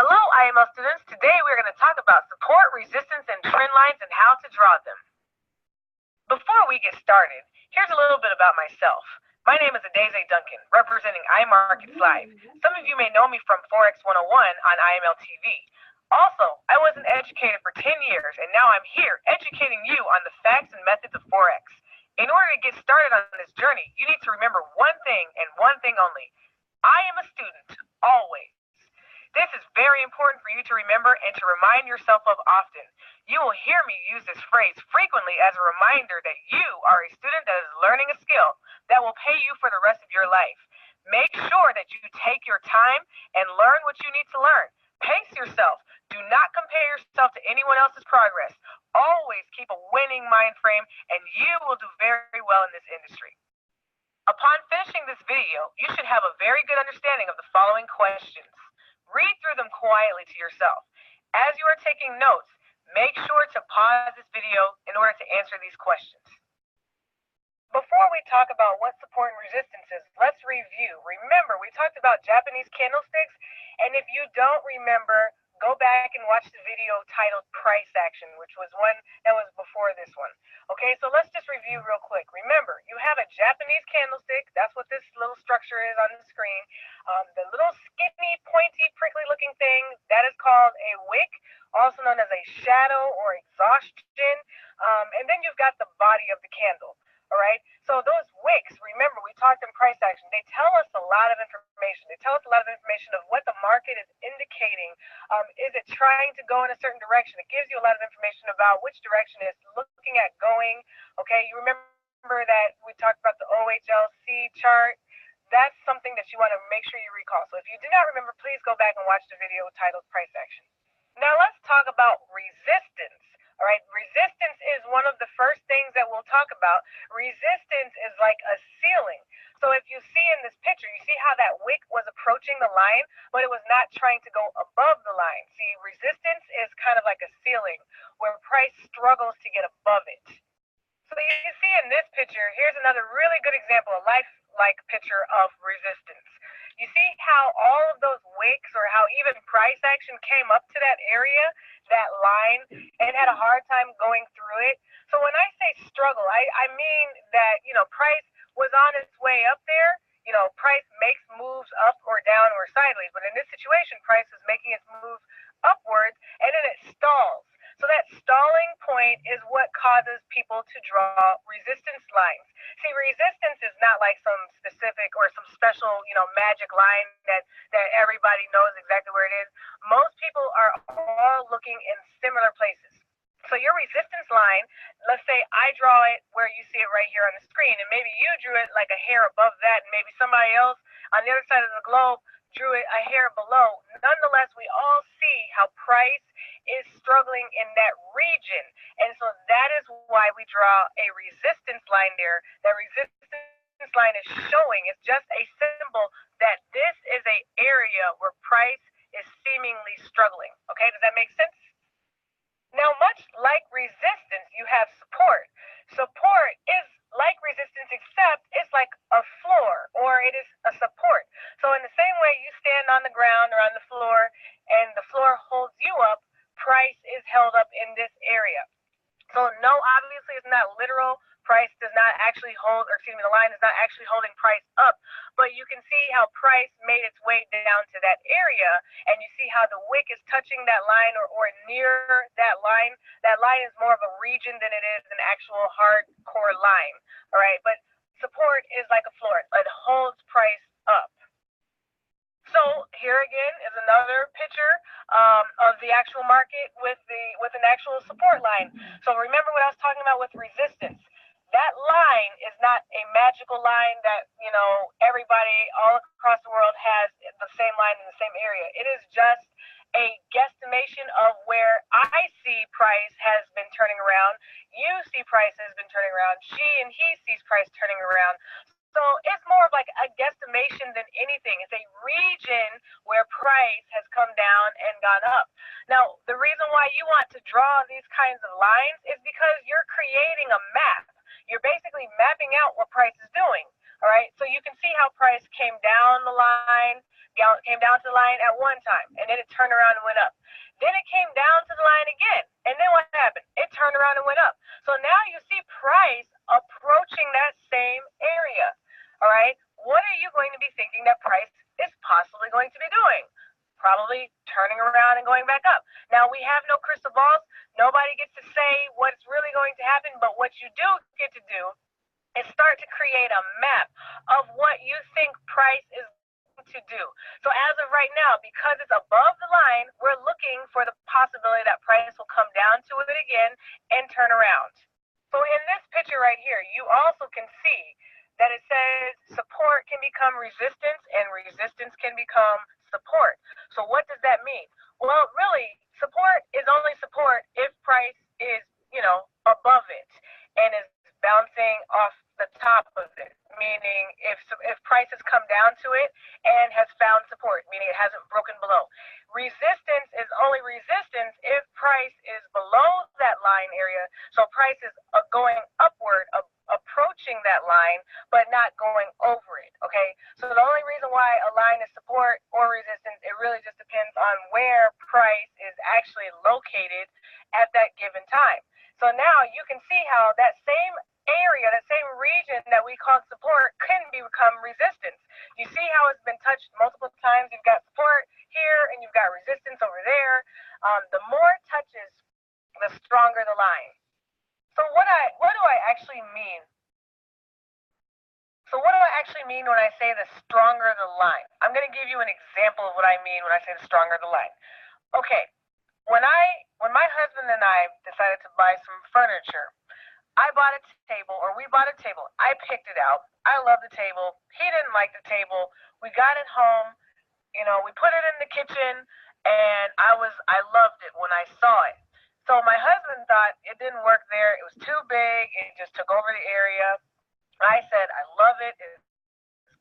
Hello, IML students. Today we're going to talk about support, resistance, and trend lines and how to draw them. Before we get started, here's a little bit about myself. My name is Adeze Duncan, representing iMarkets Live. Some of you may know me from Forex 101 on IML TV. Also, I was an educator for 10 years, and now I'm here educating you on the facts and methods of Forex. In order to get started on this journey, you need to remember one thing and one thing only. I am a student, always. This is very important for you to remember and to remind yourself of often. You will hear me use this phrase frequently as a reminder that you are a student that is learning a skill that will pay you for the rest of your life. Make sure that you take your time and learn what you need to learn. Pace yourself. Do not compare yourself to anyone else's progress. Always keep a winning mind frame, and you will do very well in this industry. Upon finishing this video, you should have a very good understanding of the following questions. Read through them quietly to yourself. As you are taking notes, make sure to pause this video in order to answer these questions. Before we talk about what support and resistance is, let's review. Remember, we talked about Japanese candlesticks, and if you don't remember, go back and watch the video titled Price Action, which was one that was before this one. Okay, so let's just review real quick. Remember, you have a Japanese candlestick. That's what this little structure is on the screen. The little skinny, pointy, prickly looking thing, that is called a wick, also known as a shadow or exhaustion. And then you've got the body of the candle. All right, so those wicks, remember, we talked in price action, they tell us a lot of information. They tell us a lot of information of what the market is indicating. Is it trying to go in a certain direction? It gives you a lot of information about which direction it's looking at going. Okay, you remember that we talked about the OHLC chart. That's something that you want to make sure you recall. So if you do not remember, please go back and watch the video titled Price Action. Now let's talk about resistance. All right, resistance is one of the first things that we'll talk about. Resistance is like a ceiling. So if you see in this picture, you see how that wick was approaching the line, but it was not trying to go above the line. See, resistance is kind of like a ceiling where price struggles to get above it. So you see in this picture, here's another really good example, a lifelike picture of resistance. You see how all of those wicks, or how even price action came up to that area, that line, and had a hard time going through it. So when I say struggle, I mean that, price was on its way up there. Price makes moves up or down or sideways, but in this situation, price is making its move upwards, and then it stalls. So that stalling point is what causes people to draw resistance lines. See, resistance is not like some specific or some special, magic line that everybody knows exactly where it is. Most people are all looking in similar places. So your resistance line, let's say I draw it where you see it right here on the screen, and maybe you drew it like a hair above that, and maybe somebody else on the other side of the globe drew it a hair below. Nonetheless, we all see how price is struggling in that region. And so that is why we draw a resistance line there. That resistance line is showing, it's just a symbol that this is an area where price is seemingly struggling. Okay, does that make sense? Now, much like resistance, you have support. Support is like resistance, except it's like a floor, or it is a support. So in the same way you stand on the ground or on the floor, and the floor holds you up, price is held up in this area. So no, obviously it's not literal. Price does not actually hold, or excuse me, the line is not actually holding price up, but you can see how price made its way down to that area, and you see how the wick is touching that line or near that line. That line is more of a region than it is an actual hardcore line, all right? But support is like a floor. It holds price up. So here again is another picture of the actual market with an actual support line. So remember what I was talking about with resistance. That line is not a magical line that everybody all across the world has the same line in the same area. It is just a guesstimation of where I see price has been turning around. You see price has been turning around. She and he sees price turning around. So it's more of like a guesstimation than anything. It's a region where price has come down and gone up. Now, the reason why you want to draw these kinds of lines is because you're creating a map. You're basically mapping out what price is doing. All right. So you can see how price came down the line, came down to the line at one time, and then it turned around and went up. Then it came down to the line again. And then what happened? It turned around and went up. So now you see price approaching that same area. All right. What are you going to be thinking that price is possibly going to be doing? Probably turning around and going back up. Now, we have no crystal balls. Nobody gets to say what's really going to happen, but what you do get to do is start to create a map of what you think price is to do. So as of right now, because it's above the line, we're looking for the possibility that price will come down to it again and turn around. So in this picture right here, you also can see that it says support can become resistance and resistance can become support. So what does that mean? Well, really, support is only support if price is, above it and is bouncing off the top of it, meaning if price has come down to it and has found support, meaning it hasn't broken below. Resistance is only resistance if price is below that line area, so price is going upward, approaching that line, but not going over it, okay? So the only reason why a line is support or resistance, it really just depends on where price is actually located at that given time. So now you can see how that same area, that same region that we call support can become resistance. You see how it's been touched multiple times. You've got support here and you've got resistance over there. The more touches, the stronger the line. So what do I actually mean? So what do I actually mean when I say the stronger the line? I'm going to give you an example of what I mean when I say the stronger the line. Okay, when my husband and I decided to buy some furniture, I bought a table, or we bought a table. I picked it out. I love the table. He didn't like the table. We got it home. We put it in the kitchen, and I loved it when I saw it. So my husband thought it didn't work there. It was too big. It just took over the area. I said, I love it. It's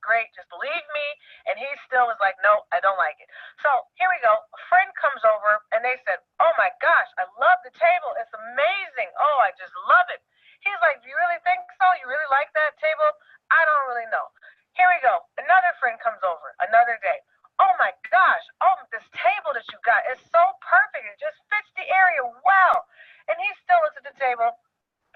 great. Just believe me. And he still was like, no, I don't like it. So here we go. A friend comes over, and they said, oh my gosh, I love the table. It's amazing. Oh, I just love it. He's like, do you really think so? You really like that table? I don't really know. Here we go. Another friend comes over another day. Oh my gosh. Oh, this table that you got is so perfect. It just fits the area well. And he still looks at the table.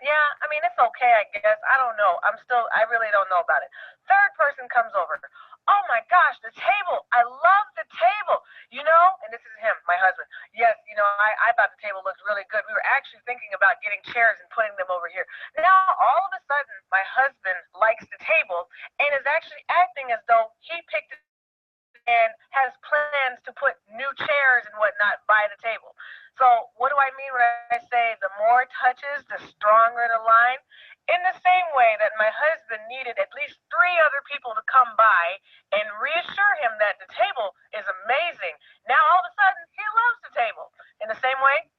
Yeah, I mean, it's okay, I guess. I don't know. I really don't know about it. Third person comes over. Oh my gosh, the table. I love the table. And this is him, my husband. Yes, I thought the table looked really good. We were actually thinking about getting chairs and putting them over here. Now, all of a sudden, my husband likes the table and is actually acting as though he picked it and has plans to put new chairs and whatnot by the table. So what do I mean when I say the more touches, the stronger the line? In the same way that my husband needed at least 3 other people to come by and reassure him that the table is amazing. Now all of a sudden he loves the table. In the same way,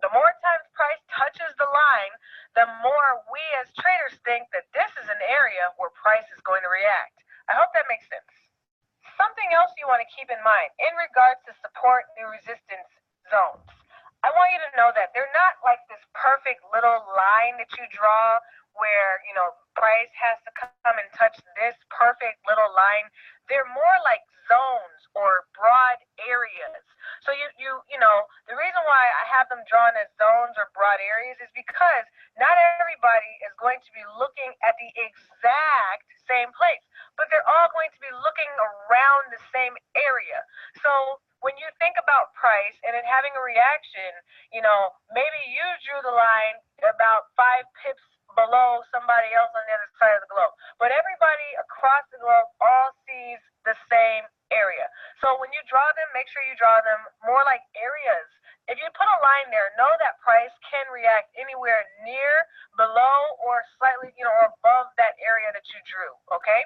the more times price touches the line, the more we as traders think that this is an area where price is going to react. I hope that makes sense. Something else you want to keep in mind in regards to support and resistance zones. I want you to know that they're not like this perfect little line that you draw where, price has to come and touch this perfect little line. They're more like zones or broad areas. So the reason why I have them drawn as zones or broad areas is because not everybody is going to be looking at the exact same place, but they're all going to be looking around the same area. So when you think about price and it having a reaction, maybe you drew the line about 5 pips below somebody else on the other side of the globe. But everybody across the globe all sees the same area. So when you draw them, make sure you draw them more like areas. If you put a line there, know that price can react anywhere near, below, or slightly, or above that area that you drew, okay?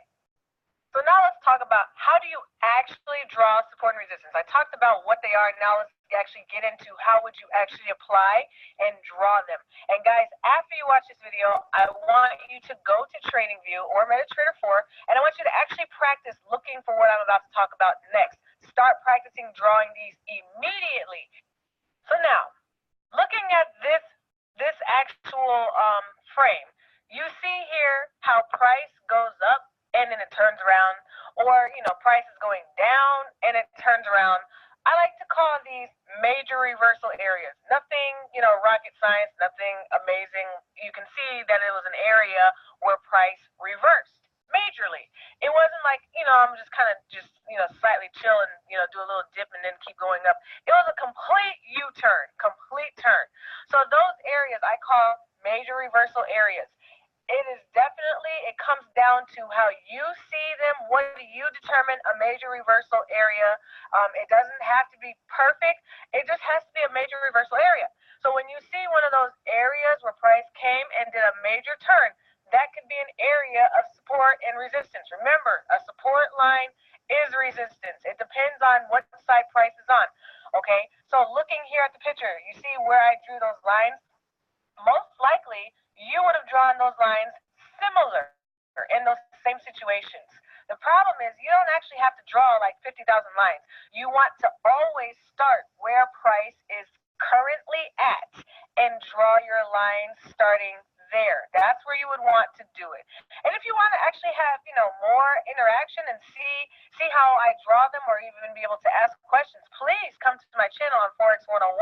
So now let's talk about how do you actually draw support and resistance. I talked about what they are. Now let's actually get into how would you actually apply and draw them. And guys, after you watch this video, I want you to go to TradingView or MetaTrader 4, and I want you to actually practice looking for what I'm about to talk about next. Start practicing drawing these immediately. So now, looking at this actual frame, you see here how price goes up and then it turns around, or price is going down and it turns around. I like to call these major reversal areas. Nothing, rocket science, nothing amazing. You can see that it was an area where price reversed majorly. It wasn't like, I'm just kind of slightly chill and, do a little dip and then keep going up. It was a complete U-turn, complete turn. So those areas I call major reversal areas. It comes down to how you see them. What do you determine a major reversal area? It doesn't have to be perfect. It just has to be a major reversal area. So when you see one of those areas where price came and did a major turn, that could be an area of support and resistance. Remember, a support line is resistance. It depends on what side price is on. Okay, so looking here at the picture, you see where I drew those lines? Most likely, you would have drawn those lines similar in those same situations. The problem is you don't actually have to draw like 50,000 lines. You want to always start where price is currently at and draw your lines starting there. That's where you would want to do it. And if you want to actually have, more interaction and see how I draw them, or even be able to ask questions, please come to my channel on Forex 101,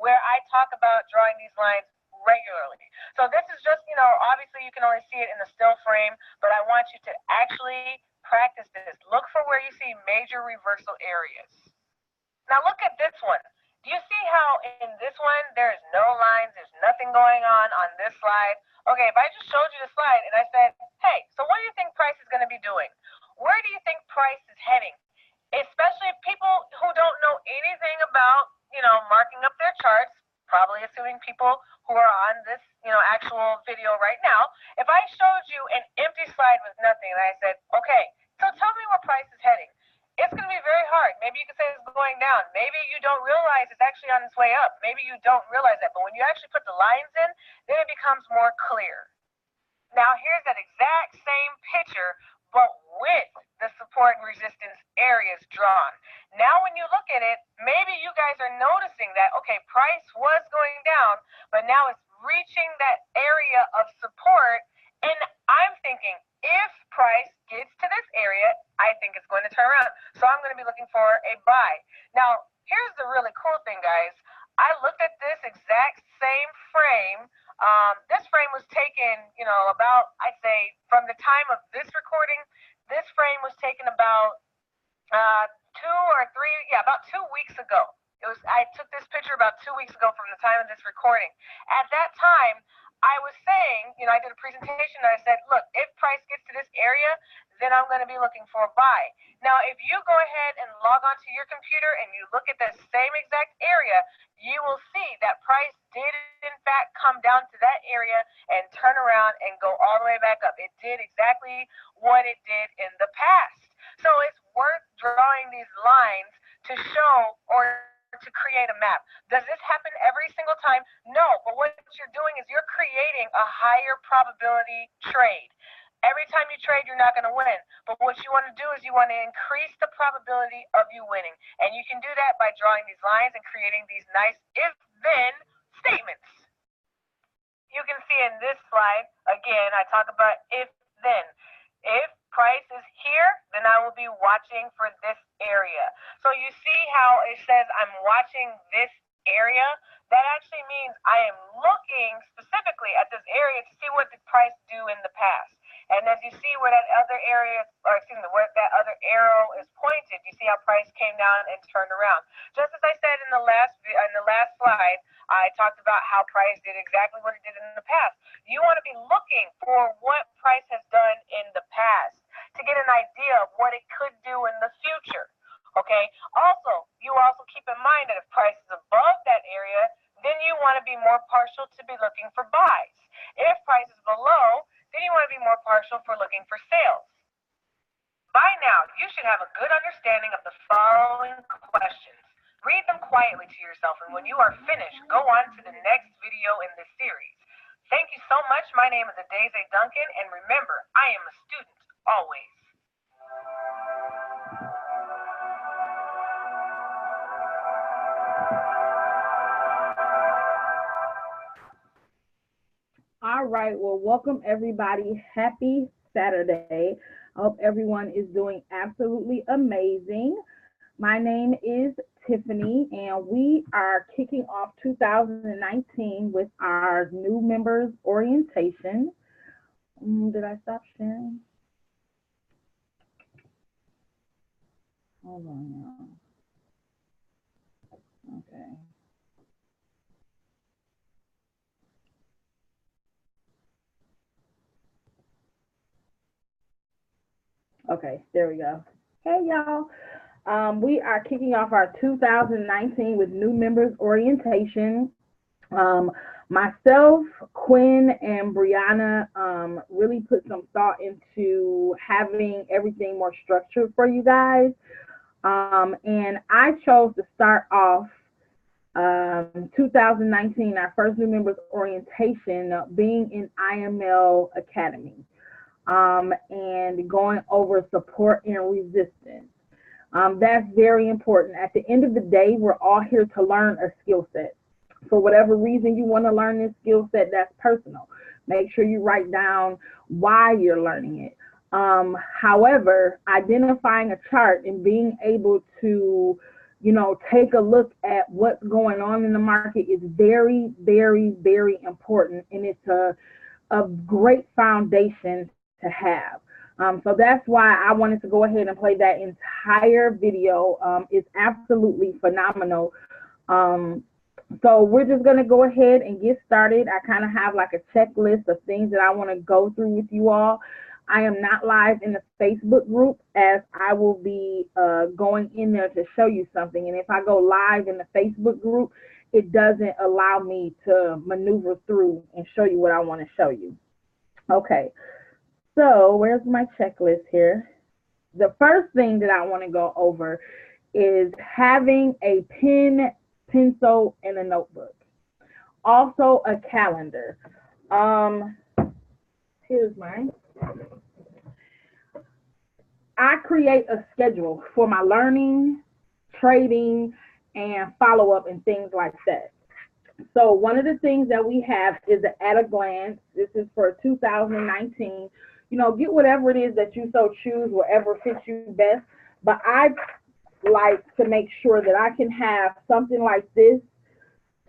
where I talk about drawing these lines regularly. So this is just, obviously you can only see it in the still frame, but I want you to actually practice this. Look for where you see major reversal areas. Now look at this one. Do you see how in this one there's no lines, there's nothing going on this slide? Okay, if I just showed you the slide and I said, hey, so what do you think price is going to be doing? Where do you think price is heading? Especially people who don't know anything about, marking up their charts, probably assuming people who are on this, actual video right now. If I showed you an empty slide with nothing and I said, okay, so tell me where price is heading. It's going to be very hard. Maybe you could say it's going down. Maybe you don't realize it's actually on its way up. Maybe you don't realize that. But when you actually put the lines in, then it becomes more clear. Now here's that exact same picture, but with the support and resistance areas drawn. Now when you look at it, maybe you guys are noticing that, okay, price was going down, but now it's reaching that area of support. And I'm thinking, if price gets to this area, I think it's going to turn around. So I'm going to be looking for a buy. Now, here's the really cool thing, guys. I looked at this exact same frame. This frame was taken, about, I'd say, from the time of this recording, this frame was taken about about 2 weeks ago. I took this picture about 2 weeks ago from the time of this recording. At that time, I was saying, I did a presentation and I said, look, if price gets to this area, then I'm going to be looking for a buy. Now, if you go ahead and log onto your computer and you look at the same exact area, you will see that price did, in fact, come down to that area and turn around and go all the way back up. It did exactly what it did in the past. So it's worth drawing these lines to show or to create a map. Does this happen every single time? No, but what you're doing is you're creating a higher probability trade. Every time you trade, you're not going to win. But what you want to do is you want to increase the probability of you winning. And you can do that by drawing these lines and creating these nice if-then statements. You can see in this slide, again, I talk about if-then. If price is here, then I will be watching for this area. So you see how it says I'm watching this area? That actually means I am looking specifically at this area to see what the price do in the past. And as you see where that other area, where that other arrow is pointed, you see how price came down and turned around. Just as I said in the last slide, I talked about how price did exactly what it did in the past. You want to be looking for what price has done in the past to get an idea of what it could do in the future. Okay. Also, you also keep in mind that if price is above that area, then you want to be more partial to be looking for buys. If price is below, then you want to be more partial for looking for sales. By now, you should have a good understanding of the following questions. Read them quietly to yourself, and when you are finished, go on to the next video in this series. Thank you so much. My name is Adaze Duncan, and remember, I am a student always. All right, well, welcome everybody. Happy Saturday. I hope everyone is doing absolutely amazing. My name is Tiffany, and we are kicking off 2019 with our new members orientation. Did I stop sharing? Hold on now. Okay. Okay, there we go. Hey, y'all. We are kicking off our 2019 with new members orientation. Myself, Quinn, and Brianna really put some thought into having everything more structured for you guys. And I chose to start off 2019, our first new members orientation, being in IML Academy and going over support and resistance. That's very important. At the end of the day, we're all here to learn a skill set. For whatever reason you want to learn this skill set, that's personal. Make sure you write down why you're learning it. However, identifying a chart and being able to, take a look at what's going on in the market is very, very, very important. And it's a great foundation to have. So that's why I wanted to go ahead and play that entire video. It's absolutely phenomenal. So we're just going to go ahead and get started. I kind of have like a checklist of things that I want to go through with you all. I am not live in the Facebook group, as I will be going in there to show you something. And if I go live in the Facebook group, it doesn't allow me to maneuver through and show you what I want to show you. Okay, so where's my checklist here? The first thing that I want to go over is having a pen, pencil, and a notebook. Also a calendar. Here's mine. I create a schedule for my learning, trading, and follow-up and things like that. So one of the things that we have is the at a glance. This is for 2019. Get whatever it is that you so choose, whatever fits you best. But I like to make sure that I can have something like this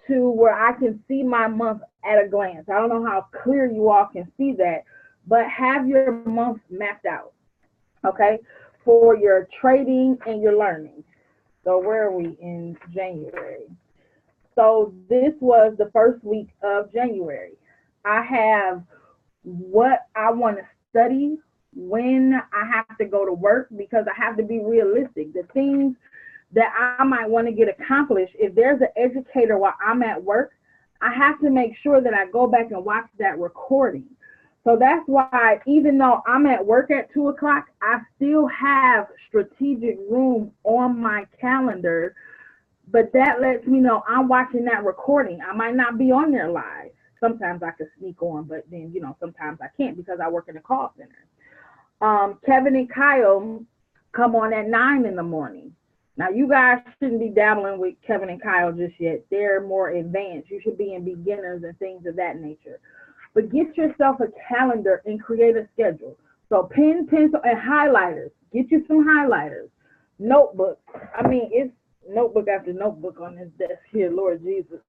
to where I can see my month at a glance. I don't know how clear you all can see that, but have your month mapped out, okay, for your trading and your learning. So where are we in January? So this was the first week of January. I have what I want to study, when I have to go to work, because I have to be realistic. The things that I might want to get accomplished, if there's an educator while I'm at work, I have to make sure that I go back and watch that recording. So that's why, even though I'm at work at 2 o'clock, I still have strategic room on my calendar, but that lets me know I'm watching that recording. I might not be on there live. Sometimes I can sneak on, but then, sometimes I can't because I work in a call center. Kevin and Kyle come on at 9 in the morning. Now, you guys shouldn't be dabbling with Kevin and Kyle just yet. They're more advanced. You should be in beginners and things of that nature. But get yourself a calendar and create a schedule. So pen, pencil, and highlighters. Get you some highlighters. Notebook. It's notebook after notebook on this desk here, Lord Jesus.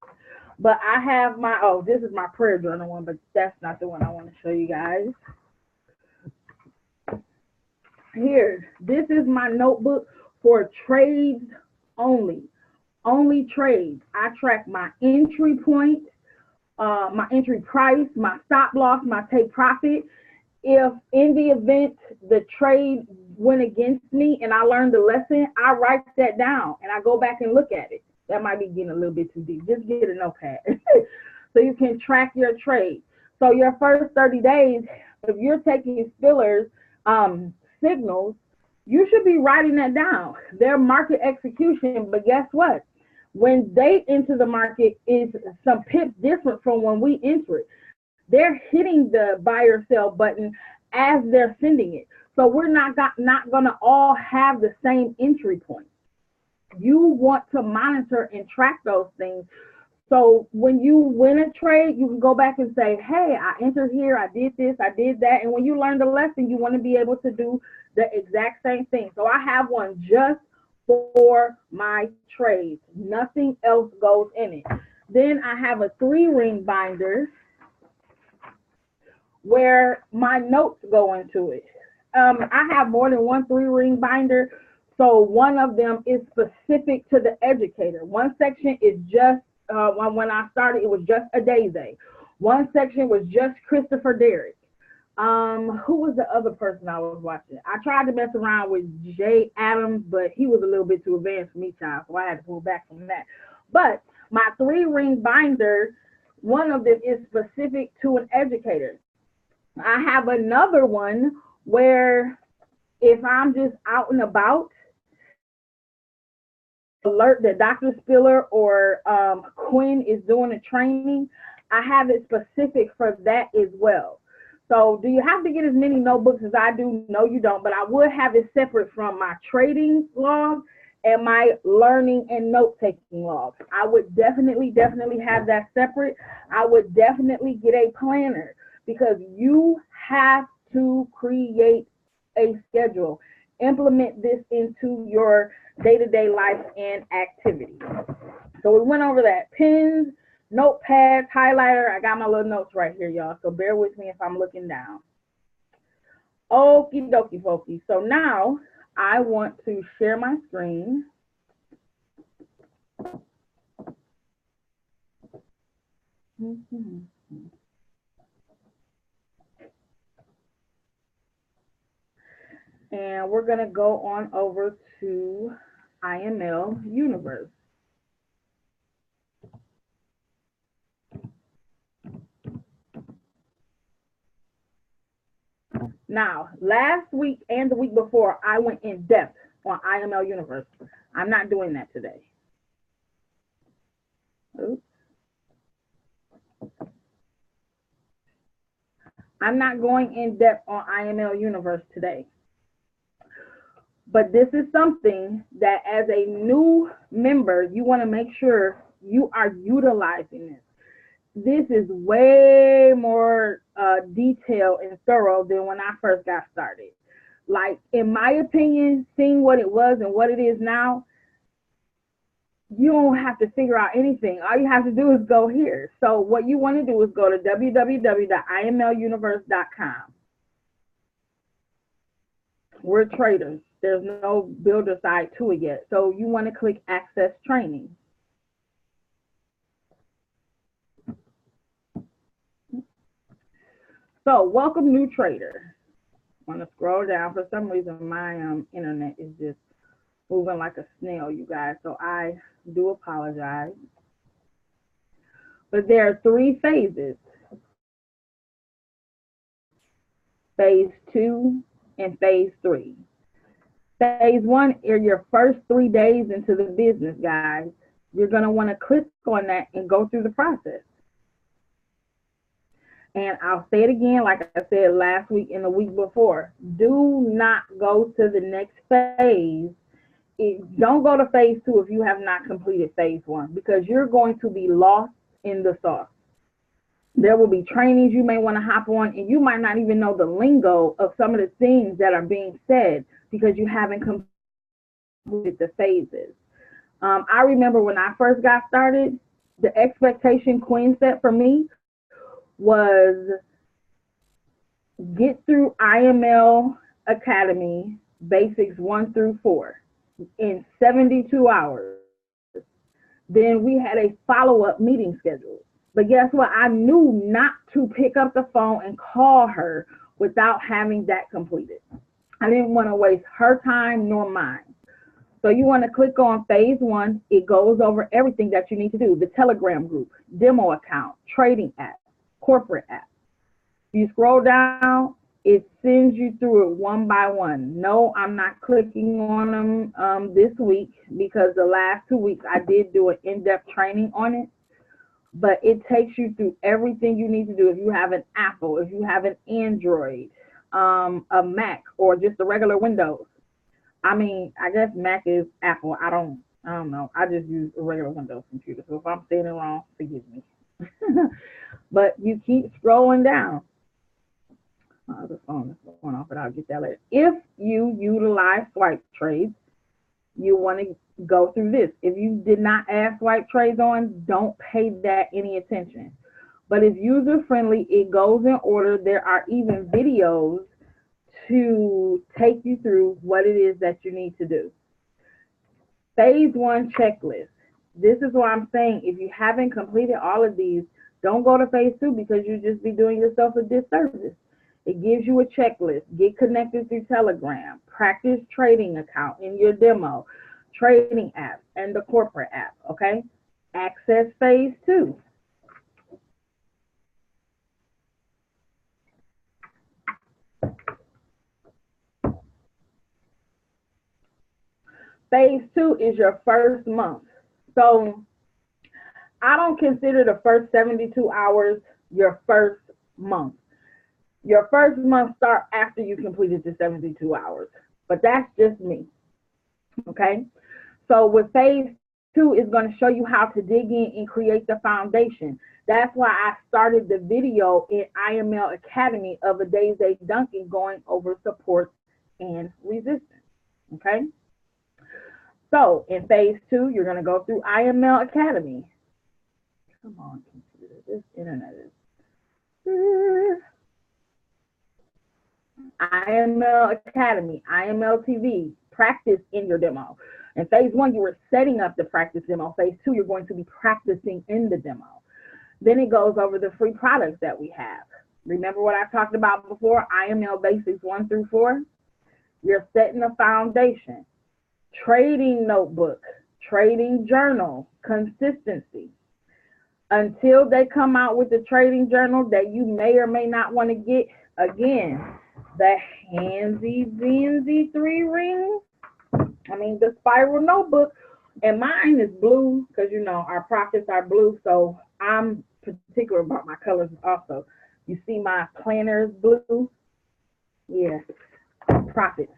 But I have this is my prayer journal one, but that's not the one I want to show you guys. Here, this is my notebook for trades only. Only trades. I track my entry point, my entry price, my stop loss, my take profit. If in the event the trade went against me and I learned the lesson, I write that down and I go back and look at it. That might be getting a little bit too deep. Just get a notepad so you can track your trade. So your first 30 days, if you're taking fillers, signals, you should be writing that down. Their market execution, but guess what? When they enter the market is some pips different from when we enter it. They're hitting the buy or sell button as they're sending it. So we're not going to all have the same entry point. You want to monitor and track those things. So when you win a trade, you can go back and say, hey, I entered here, I did this, I did that. And when you learn the lesson, you want to be able to do the exact same thing. So I have one just for my trades. Nothing else goes in it. Then I have a 3-ring binder where my notes go into it. I have more than one 3-ring binder. So one of them is specific to the educator. One section is just, when I started, it was just a Daisy. One section was just Christopher Derrick. Who was the other person I was watching? I tried to mess around with Jay Adams, but he was a little bit too advanced for me, child, so I had to pull back from that. But my 3-ring binder, one of them is specific to an educator. I have another one where if I'm just out and about, alert that Dr. Spiller or Quinn is doing a training, I have it specific for that as well. So do you have to get as many notebooks as I do? No, you don't, but I would have it separate from my trading log and my learning and note-taking log. I would definitely have that separate. I would definitely get a planner because you have to create a schedule. Implement this into your day-to-day life and activity. So we went over that. Pens, notepads, highlighter. I got my little notes right here, y'all. So bear with me if I'm looking down. Okie dokie, folky. So now I want to share my screen. And we're going to go on over to IML Universe. Now, last week and the week before, I went in depth on IML Universe. I'm not doing that today. Oops. I'm not going in depth on IML Universe today. But this is something that as a new member, you want to make sure you are utilizing this. This is way more detailed and thorough than when I first got started. Like, in my opinion, seeing what it was and what it is now, you don't have to figure out anything. All you have to do is go here. So what you want to do is go to www.imluniverse.com. We're traders. There's no builder side to it yet. So you want to click Access Training. So welcome, new trader. I'm going to scroll down. For some reason, my internet is just moving like a snail, you guys. So I do apologize. But there are 3 phases. Phase 2 and phase 3. Phase 1 are your first 3 days into the business, guys. You're going to want to click on that and go through the process. And I'll say it again, like I said last week and the week before, do not go to the next phase. Don't go to phase 2 if you have not completed phase 1, because you're going to be lost in the sauce. There will be trainings you may want to hop on, and you might not even know the lingo of some of the things that are being said because you haven't completed the phases. I remember when I first got started, the expectation Queen set for me was get through IML Academy Basics 1 through 4 in 72 hours. Then we had a follow-up meeting scheduled. But guess what? I knew not to pick up the phone and call her without having that completed. I didn't want to waste her time nor mine. So you want to click on phase one. It goes over everything that you need to do. The Telegram group, demo account, trading app, corporate app. You scroll down, it sends you through it one by one. No, I'm not clicking on them this week because the last 2 weeks I did do an in-depth training on it. But it takes you through everything you need to do. If you have an Apple, if you have an Android, a Mac, or just a regular Windows. I mean, I guess Mac is Apple. I don't know. I just use a regular Windows computer. So if I'm saying it wrong, forgive me. But you keep scrolling down. The phone is going off, but I'll get that later. If you utilize swipe trades, you want to go through this. If you did not add swipe trades on, don't pay that any attention. But if user friendly, it goes in order. There are even videos to take you through what it is that you need to do. Phase one checklist. This is what I'm saying. If you haven't completed all of these, don't go to phase two because you just be doing yourself a disservice. It gives you a checklist. Get connected through Telegram. Practice trading account in your demo, trading app, and the corporate app, okay? Access phase two. Phase two is your first month. So I don't consider the first 72 hours your first month. Your first month start after you completed the 72 hours, but that's just me, okay? So with phase two is going to show you how to dig in and create the foundation. That's why I started the video in IML Academy of Adaze Duncan going over support and resistance, okay? So in phase two, you're going to go through IML Academy. Come on, computer, this internet is... IML Academy, IML TV, practice in your demo. In phase one, you were setting up the practice demo. Phase two, you're going to be practicing in the demo. Then it goes over the free products that we have. Remember what I talked about before, IML Basics 1 through 4? You're setting a foundation. Trading notebook, trading journal, consistency. Until they come out with the trading journal that you may or may not want to get, again, the Handsy Zenzy 3 ring, the spiral notebook, and mine is blue because, you know, our profits are blue, so I'm particular about my colors also. You see my planner is blue? Yeah, profits.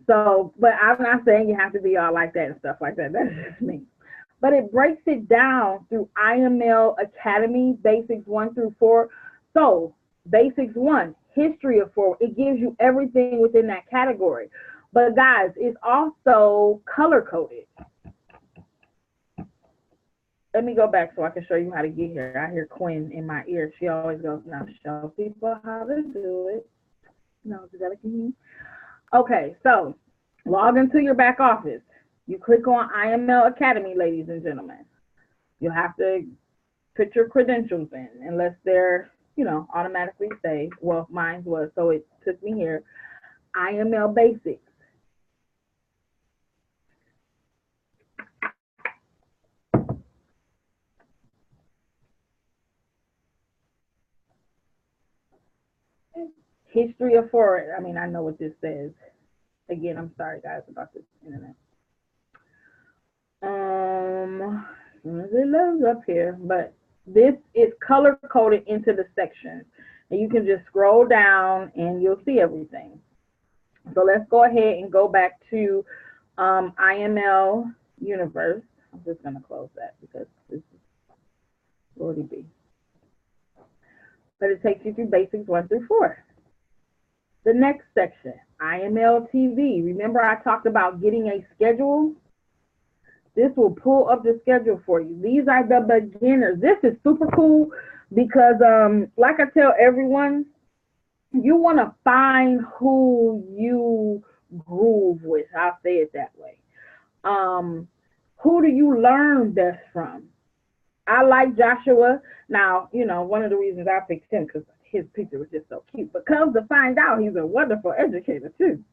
So, but I'm not saying you have to be all like that and stuff like that. That's just me. But it breaks it down through IML Academy, Basics 1 through 4. So, Basics 1, History of 4, it gives you everything within that category. But guys, it's also color-coded. Let me go back so I can show you how to get here. I hear Quinn in my ear. She always goes, now show people how to do it. No, is that a can? Okay, so log into your back office. You click on IML Academy, ladies and gentlemen. You'll have to put your credentials in unless they're, you know, automatically saved. Well, mine was, so it took me here. IML Basics. History of Forex. I know what this says. Again, I'm sorry, guys, about this internet. As soon as it loads up here, but this is color coded into the sections, and you can just scroll down and you'll see everything. So let's go ahead and go back to IML Universe. I'm just going to close that because this is already be. But it takes you through Basics 1 through 4. The next section, IML TV. Remember I talked about getting a schedule? This will pull up the schedule for you. These are the beginners. This is super cool because, like I tell everyone, you want to find who you groove with. I'll say it that way. Who do you learn best from? I like Joshua. Now, you know, one of the reasons I picked him because his picture was just so cute. But comes to find out, he's a wonderful educator too.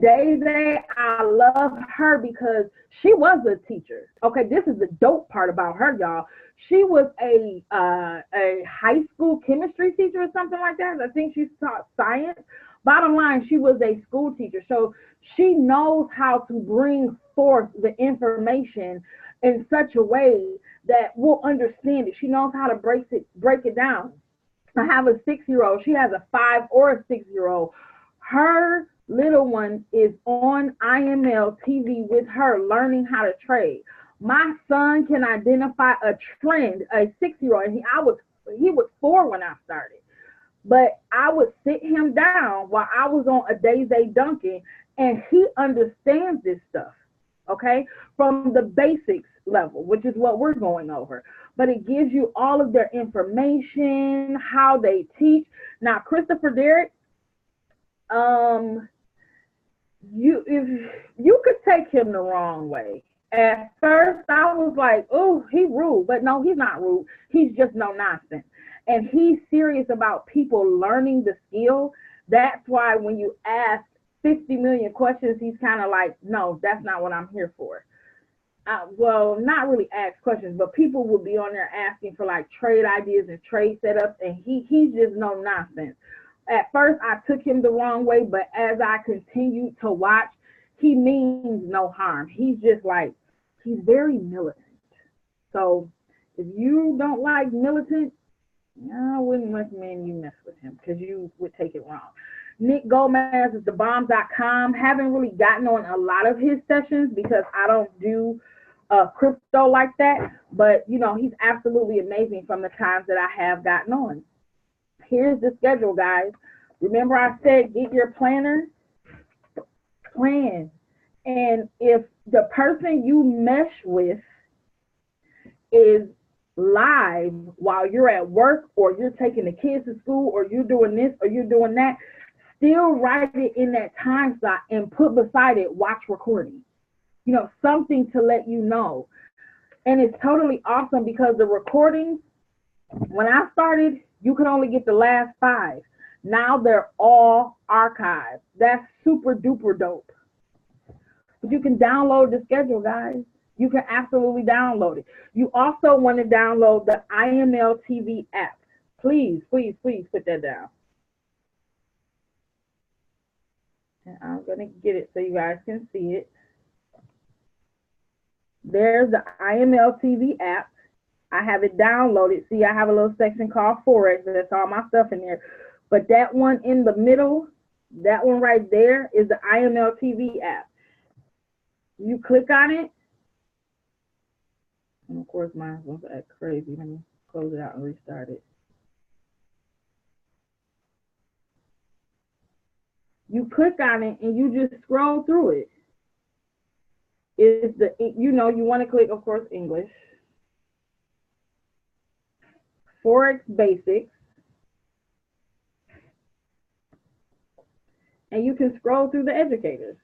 Daisy, I love her because she was a teacher. Okay, this is the dope part about her, y'all. She was a high school chemistry teacher or something like that. I think she taught science. Bottom line, she was a school teacher, so she knows how to bring forth the information in such a way that we'll understand it. She knows how to break it down. I have a 6-year-old. She has a 5 or a 6-year-old. Her little one is on IML TV with her learning how to trade. My son can identify a trend, a 6-year-old, and he was 4 when I started. But I would sit him down while I was on a Daisy Duncan, and he understands this stuff, okay, from the basics level, which is what we're going over. But it gives you all of their information, how they teach. Now, Christopher Derrick, you could take him the wrong way. At first, I was like, oh, he rude. But no, he's not rude. He's just no nonsense. And he's serious about people learning the skill. That's why when you ask 50 million questions, he's kind of like, no, that's not what I'm here for. Well, not really ask questions, but people will be on there asking for like trade ideas and trade setups, and he's just no nonsense. At first, I took him the wrong way, but as I continued to watch, he means no harm. He's just like, he's very militant. So if you don't like militant, I wouldn't recommend you mess with him because you would take it wrong. Nick Gomez is thebombs.com. Haven't really gotten on a lot of his sessions because I don't do crypto like that, but you know, he's absolutely amazing from the times that I have gotten on. Here's the schedule, guys. Remember I said get your planner, plan. And if the person you mesh with is live while you're at work or you're taking the kids to school or you're doing this or you're doing that, still write it in that time slot and put beside it watch recording. You know, something to let you know. And it's totally awesome because the recordings, when I started, you could only get the last 5. Now they're all archived. That's super duper dope. But you can download the schedule, guys. You can absolutely download it. You also want to download the IML TV app. Please, please, please put that down. And I'm going to get it so you guys can see it. There's the IML TV app. I have it downloaded. See, I have a little section called Forex. That's all my stuff in there. But that one in the middle, that one right there is the IML TV app. You click on it. And of course, mine's going to act crazy. Let me close it out and restart it. You click on it and you just scroll through it. Is the, you know, you want to click, of course, English. Forex Basics. And you can scroll through the educators.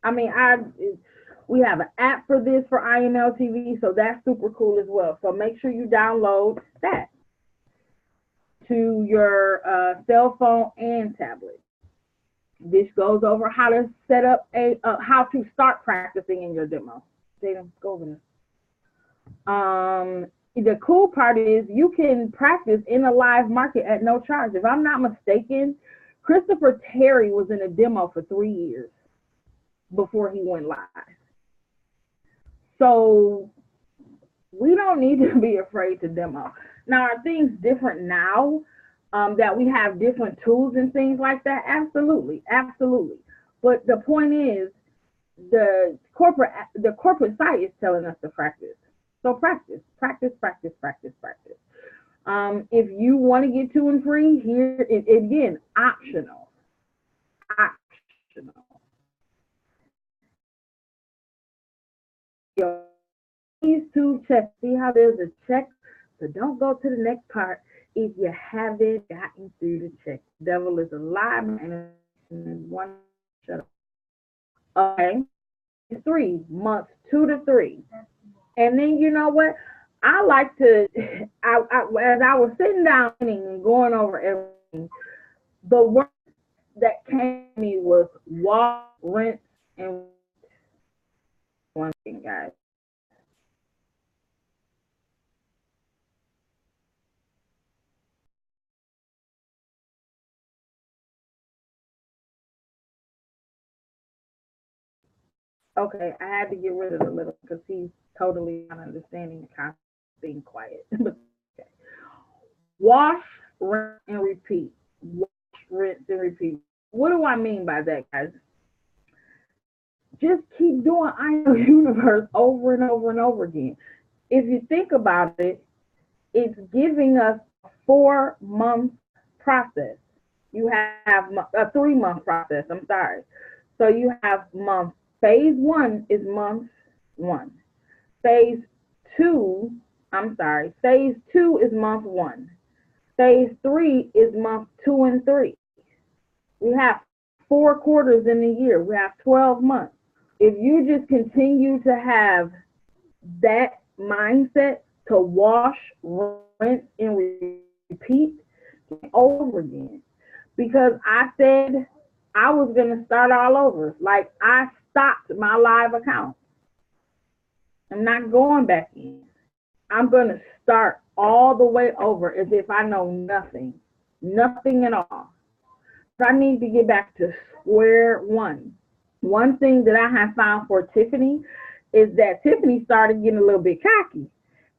I mean, we have an app for this for IML TV, so that's super cool as well. So make sure you download that to your cell phone and tablet. This goes over how to set up how to start practicing in your demo. Jaden, go over there. The cool part is you can practice in a live market at no charge. If I'm not mistaken, Christopher Terry was in a demo for 3 years before he went live. So we don't need to be afraid to demo. Now, are things different now that we have different tools and things like that? Absolutely, absolutely. But the point is, the corporate site is telling us to practice. So practice, practice, practice, practice, practice. If you want to get 2 and free, here again, optional. Optional. These 2 checks. See how there's a check? So don't go to the next part if you haven't gotten through the check. The devil is a lie and one shut up. Okay. 3 months, 2 to 3. And then you know what? I like to, as I was sitting down and going over everything, the word that came to me was wash, rinse, and one thing, guys. Okay, I had to get rid of the little because he's totally not understanding the concept of being quiet. Okay. Wash, rinse, and repeat. Wash, rinse, and repeat. What do I mean by that, guys? Just keep doing I know universe over and over and over again. If you think about it, it's giving us a 4 month process. You have a 3 month process. I'm sorry. So you have month phase one is month one. Phase two, I'm sorry, phase two is month one. Phase three is month two and three. We have 4 quarters in the year. We have 12 months. If you just continue to have that mindset to wash, rinse, and repeat over again. Because I said I was going to start all over. Like I stopped my live account. I'm not going back in. I'm going to start all the way over as if I know nothing, nothing at all. So I need to get back to square one. One thing that I have found for Tiffanee is that Tiffanee started getting a little bit cocky.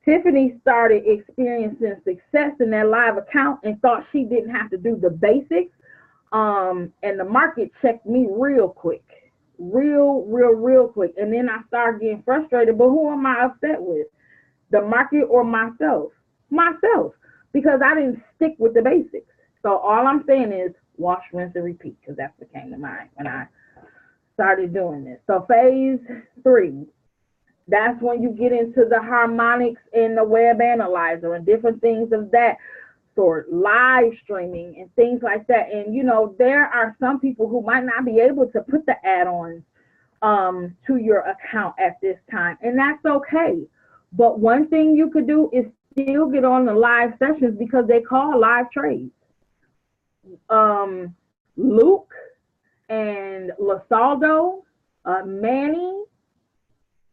Tiffanee started experiencing success in that live account and thought she didn't have to do the basics. And the market checked me real quick, real quick. And then I started getting frustrated. But who am I upset with? The market or myself? Myself, because I didn't stick with the basics. So all I'm saying is wash, rinse, and repeat, because that's what came to mind when I started doing this. So phase three, that's when you get into the harmonics and the web analyzer and different things of that sort, live streaming and things like that. And you know, there are some people who might not be able to put the add-ons to your account at this time, and that's okay. But one thing you could do is still get on the live sessions because they call live trades. Luke and Lasaldo, Manny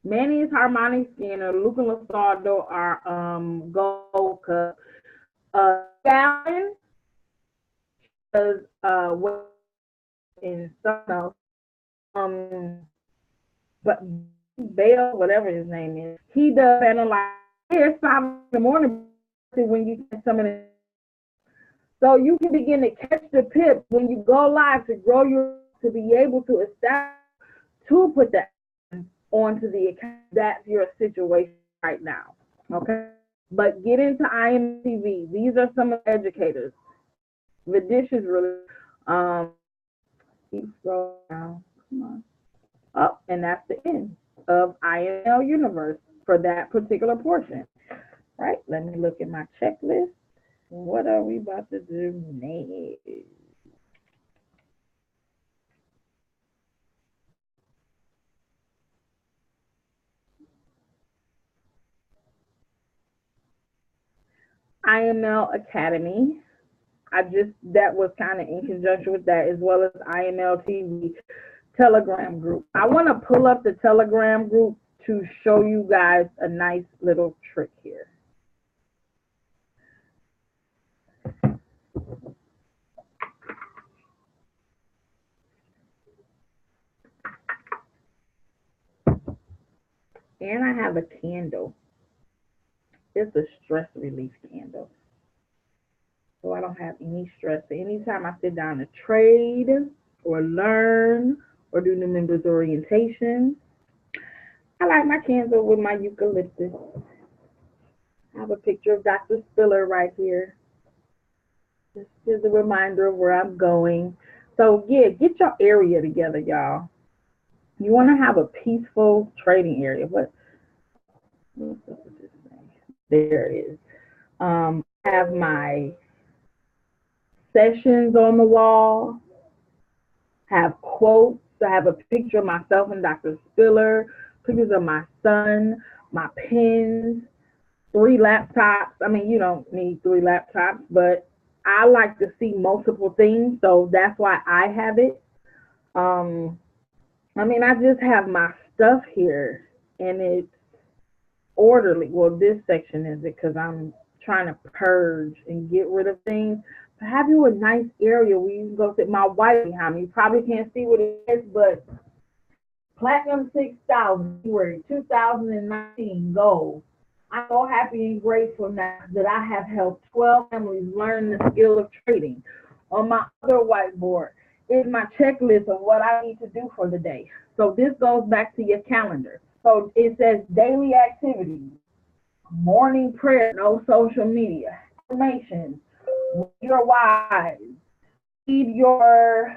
is harmonic scanner. Luke and Lasaldo are gold cup. Gallon does in something else. But Bale, whatever his name is, he does analyze. It's 5 in the morning when you get some of it. So you can begin to catch the pip when you go live to grow your, to be able to establish, to put that onto the account. That's your situation right now. Okay. But get into IMTV. These are some of the educators. The dish is really keep scrolling down. Come on. Up, and that's the end of IML Universe for that particular portion. Right? Let me look at my checklist. What are we about to do next? IML Academy. That was kind of in conjunction with that, as well as IML TV Telegram group. I want to pull up the Telegram group to show you guys a nice little trick here. And I have a candle. It's a stress relief candle. So I don't have any stress. So anytime I sit down to trade or learn or do the members orientation, I like my candle with my eucalyptus. I have a picture of Dr. Spiller right here. This is a reminder of where I'm going. So yeah, get your area together, y'all. You want to have a peaceful trading area. What's up with this thing? There it is. I have my sessions on the wall, have quotes. I have a picture of myself and Dr. Spiller, pictures of my son, my pens. 3 laptops. I mean, you don't need 3 laptops, but I like to see multiple things, so that's why I have it. Um, I mean, I just have my stuff here, and it's orderly. Well, this section is it because I'm trying to purge and get rid of things. So have you a nice area where you can go sit. My wife behind me. You probably can't see what it is, but Platinum 6000, February 2019 gold. I'm so happy and grateful now that I have helped 12 families learn the skill of trading. On my other whiteboard is my checklist of what I need to do for the day. So this goes back to your calendar. So it says daily activities, morning prayer, no social media, affirmations, your wise, read your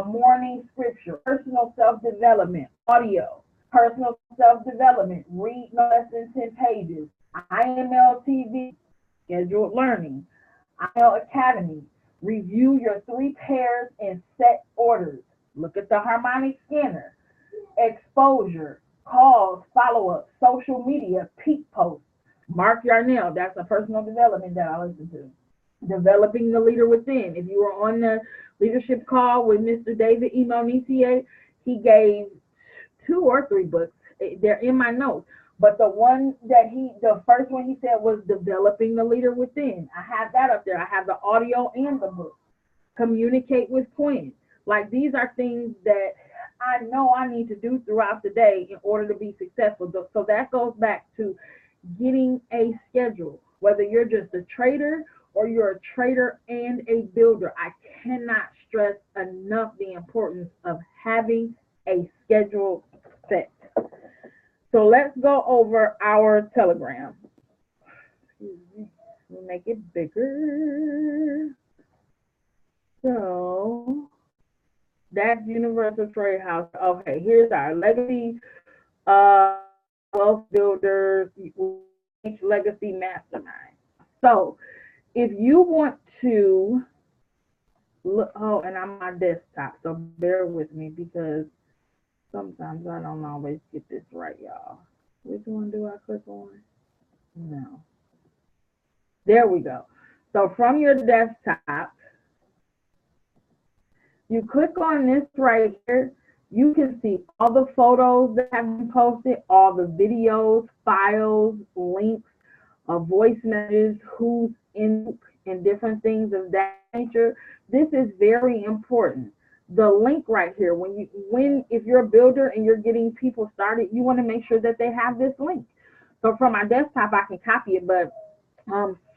morning scripture, personal self-development, audio, personal self-development, read no less than 10 pages, IML TV, scheduled learning, IML Academy, review your 3 pairs and set orders, look at the harmonic scanner, exposure, calls, follow-up, social media, peak posts, Mark Yarnell, that's a personal development that I listen to. Developing the Leader Within. If you were on the leadership call with Mr. David Emonisier, he gave 2 or 3 books. They're in my notes. But the first one he said was Developing the Leader Within. I have that up there. I have the audio and the book. Communicate with Quinn. Like these are things that I know I need to do throughout the day in order to be successful. So that goes back to getting a schedule, whether you're just a trader or you're a trader and a builder. I cannot stress enough the importance of having a schedule set. So let's go over our Telegram. We'll make it bigger. So that's Universal Trade House. Okay, here's our legacy wealth builders legacy mastermind. So if you want to look, oh, and I'm on my desktop, so bear with me because sometimes I don't always get this right, y'all. Which one do I click on? No. There we go. So from your desktop, you click on this right here. You can see all the photos that have been posted, all the videos, files, links, voice messages, who's in, and different things of that nature. This is very important. The link right here, if you're a builder and you're getting people started, you want to make sure that they have this link. So from my desktop, I can copy it, but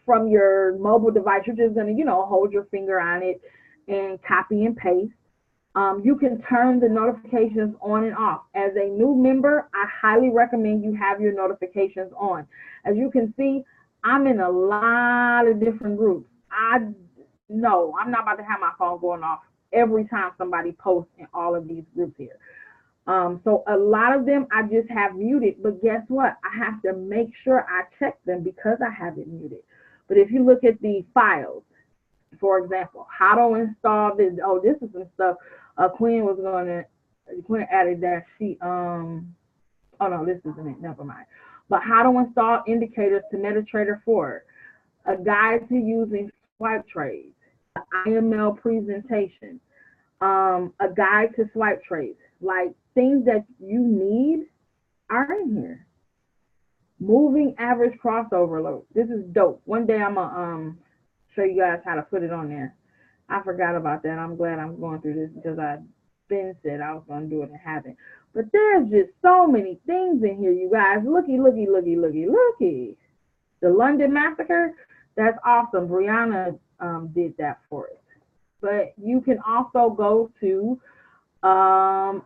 from your mobile device, you're just going to, hold your finger on it and copy and paste. You can turn the notifications on and off. As a new member, I highly recommend you have your notifications on. As you can see, I'm in a lot of different groups. I'm not about to have my phone going off every time somebody posts in all of these groups here. So a lot of them I just have muted, but guess what? I have to make sure I check them because I have it muted. But if you look at the files, for example, how to install this. Oh, this is some stuff Quinn added that she, oh no, this isn't it, never mind. But how to install indicators to MetaTrader 4, a guide to using swipe trades, IML presentation, a guide to swipe trades, like things that you need are in here. Moving average crossover load. This is dope. One day I'm gonna show you guys how to put it on there. I forgot about that. I'm glad I'm going through this because I've been said I was gonna do it and haven't. But there's just so many things in here, you guys. Looky. The London Massacre, that's awesome. Brianna did that for us. But you can also go to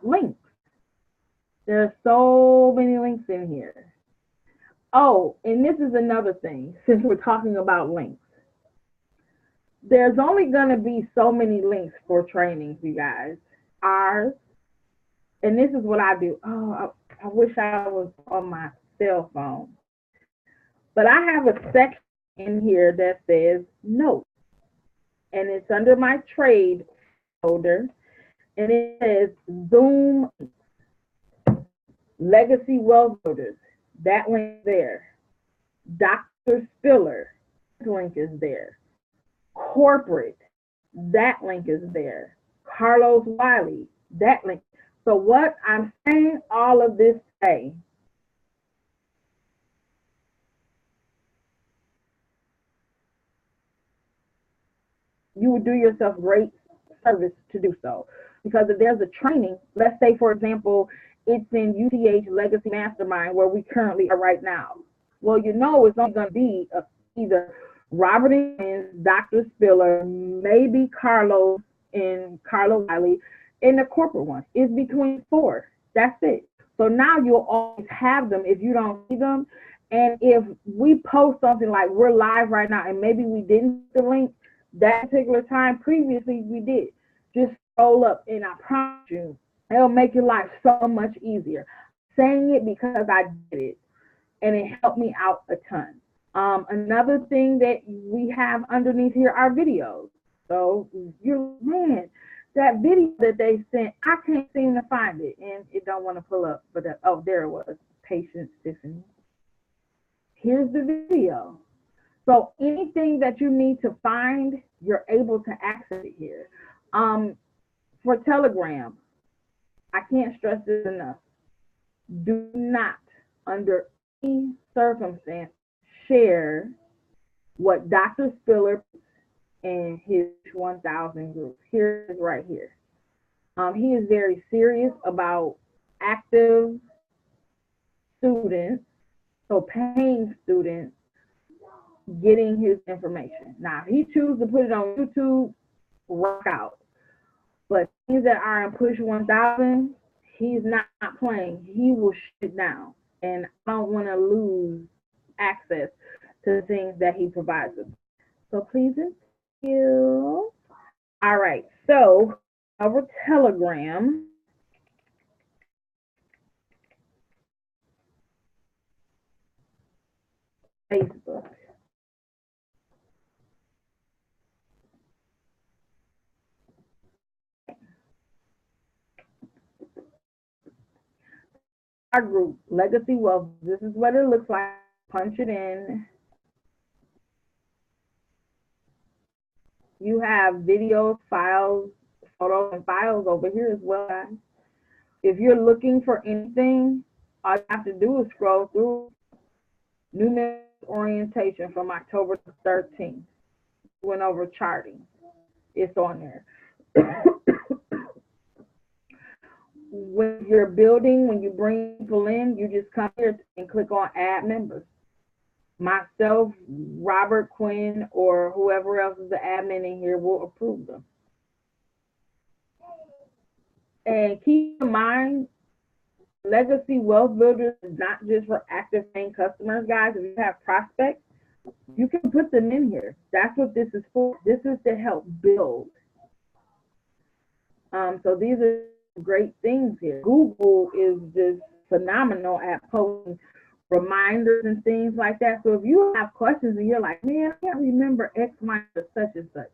links. There's so many links in here. Oh, and this is another thing, since we're talking about links. There's only going to be so many links for trainings, you guys. Ours, and this is what I do. Oh, I wish I was on my cell phone. But I have a section in here that says notes. And it's under my trade folder. And it says Zoom Legacy Wealth Builders. That link there. Dr. Spiller, this link is there. Corporate, that link is there. Carlos Wiley, that link. So what I'm saying all of this today, you would do yourself great service to do so. Because if there's a training, let's say, for example, it's in UTH Legacy Mastermind where we currently are right now. Well, you know it's only going to be either Robert and Dr. Spiller, maybe Carlos and Carlo Wiley, in the corporate one. It's between 4. That's it. So now you'll always have them if you don't see them. And if we post something like we're live right now and maybe we didn't the link that particular time previously, we did. Just scroll up and I promise you, it'll make your life so much easier. Saying it because I did it and it helped me out a ton. Another thing that we have underneath here are videos. So you're, man, that video that they sent, I can't seem to find it and it don't want to pull up, but oh, there it was. Patience, Tiffanee. Here's the video. So anything that you need to find, you're able to access it here. For Telegram, I can't stress this enough. Do not, under any circumstance, share what Dr. Spiller and his 1000 group. Here it is right here. He is very serious about active students, so paying students, getting his information. Now, if he chooses to put it on YouTube, rock out. But things that are in Push 1000, he's not playing. He will shut it down. And I don't want to lose access to the things that he provides us. So please and thank you. All right. So over Telegram, Facebook. Our group, Legacy Wealth, this is what it looks like. Punch it in. You have videos, files, photos, and files over here as well, guys. If you're looking for anything, all you have to do is scroll through new member orientation from October 13th. Went over charting. It's on there. When you're building, when you bring people in, you just come here and click on add members. Myself, Robert, Quinn, or whoever else is the admin in here will approve them. And keep in mind, Legacy Wealth Builders is not just for active paying customers, guys. If you have prospects, you can put them in here. That's what this is for. This is to help build. So these are great things here. Google is just phenomenal at posting reminders and things like that. So if you have questions and you're like, man, I can't remember X, Y, or such and such,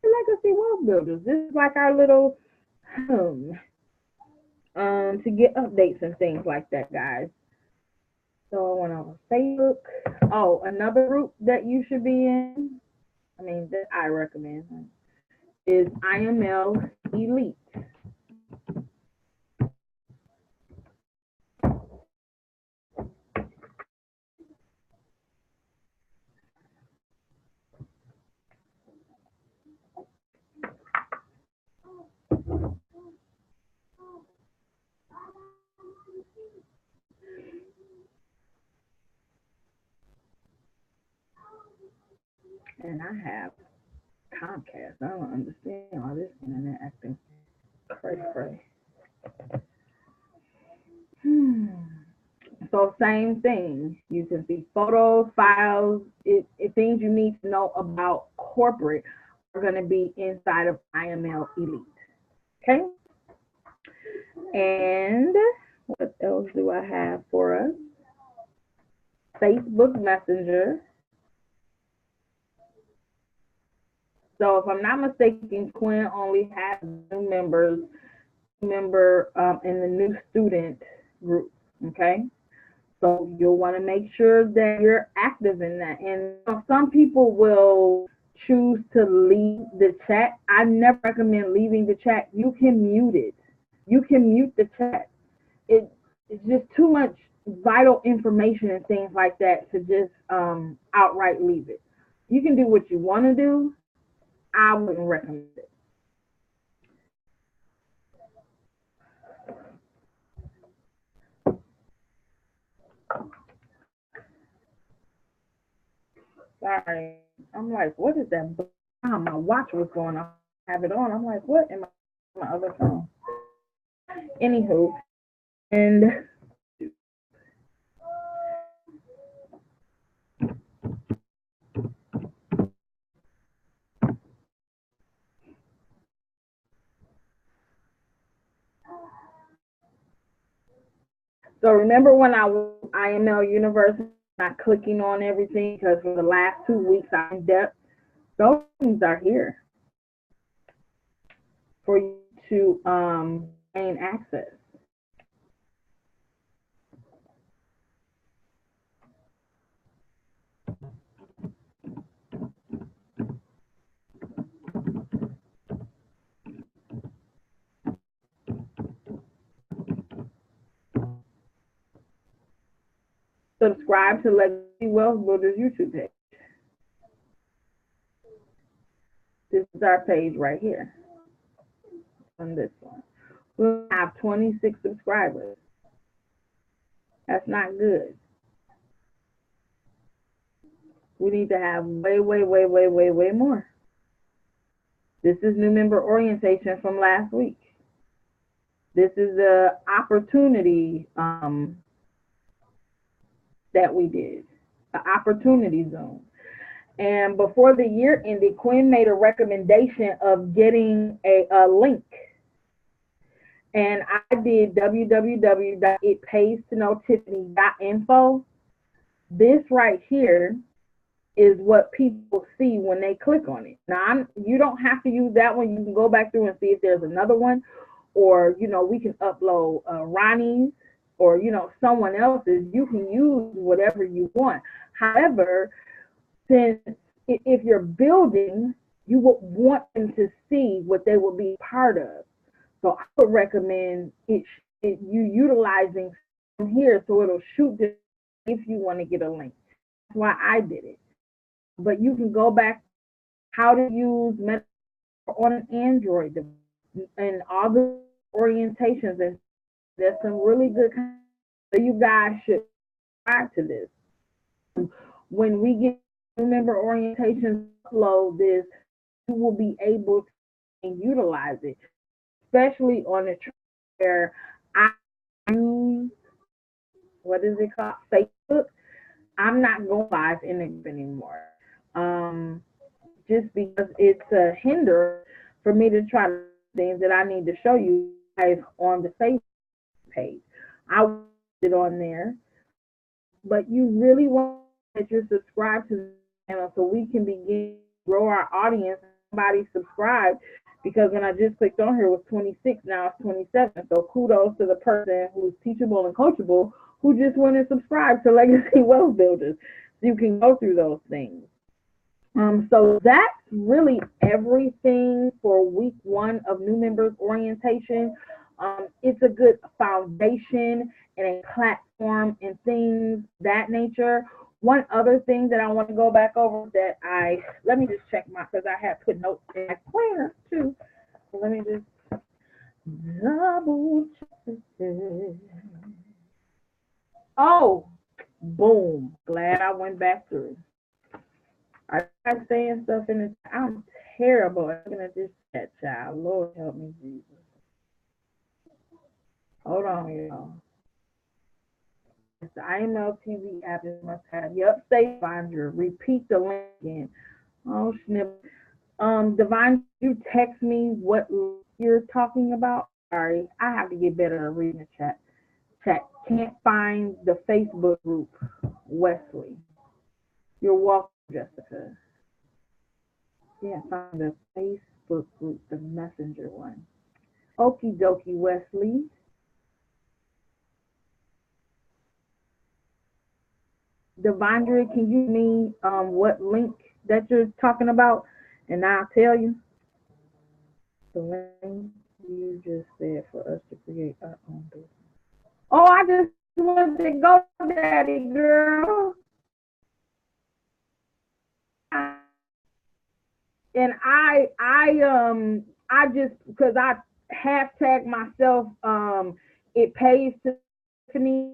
Legacy Wealth Builders, this is like our little to get updates and things like that, guys. So I went on Facebook. Oh, another group that you should be in, I mean, that I recommend, is IML Elite. And I have Comcast. I don't understand all this internet acting cray. So same thing. You can see photos, files, things you need to know about corporate are going to be inside of IML Elite. Okay. And what else do I have for us? Facebook Messenger. So if I'm not mistaken, Quinn only has new member in the new student group, okay? So you'll want to make sure that you're active in that. And some people will choose to leave the chat. I never recommend leaving the chat. You can mute it. You can mute the chat. It, it's just too much vital information and things like that to just outright leave it. You can do what you want to do. I wouldn't recommend it. Sorry. I'm like, what is that? My watch was going off. I have it on. I'm like, what? Am I on my other phone? Anywho, and so remember when I was IML University, not clicking on everything because for the last 2 weeks I'm in depth. Those things are here for you to gain access. Subscribe to Legacy Wealth Builders YouTube page. This is our page right here on this one. We'll have 26 subscribers. That's not good. We need to have way more. This is new member orientation from last week. This is the opportunity that we did, the opportunity zone. And before the year ended, Quinn made a recommendation of getting a link. And I did www.itpaystoknowtiffany.info. This right here is what people see when they click on it. Now, you don't have to use that one. You can go back through and see if there's another one. Or, we can upload Ronnie's or, someone else's. You can use whatever you want. However, since if you're building, you would want them to see what they will be part of. So I would recommend you utilizing here so it'll shoot this if you want to get a link. That's why I did it. But you can go back how to use Meta on an Android device and all the orientations, and there's some really good content. So you guys should subscribe to this. When we get member orientations, upload this, you will be able to utilize it, especially on the where I use what is it called, Facebook. I'm not going live in it anymore, just because it's a hinder for me to try things that I need to show you guys on the Facebook page. I will put it on there, but you really want that you're subscribed to the channel so we can begin to grow our audience. Somebody subscribed, because when I just clicked on here it was 26, now it's 27. So kudos to the person who's teachable and coachable who just went and subscribed to Legacy Wealth Builders. So you can go through those things. So that's really everything for week 1 of new members orientation. It's a good foundation and a platform and things that nature. One other thing that I want to go back over that let me just check because I had put notes in my planner too. So let me just double check this. Oh, boom. Glad I went back through. I tried saying stuff in the I'm terrible at looking at this chat, child. Lord help me, Jesus. Hold on, y'all. It's the IML TV app is must have. Yep, Safe Finder. Repeat the link again. Oh, snip. Divine, you text me what you're talking about? Sorry, I have to get better at reading the chat. Can't find the Facebook group, Wesley. You're welcome, Jessica. Can't find the Facebook group, the messenger one. Okie dokie, Wesley. Devondre, can you me what link that you're talking about, and I'll tell you the link you just said for us to create our own business. Oh, I just wanted to go, Daddy girl, and I just because I hashtag myself it pays to Tiffany.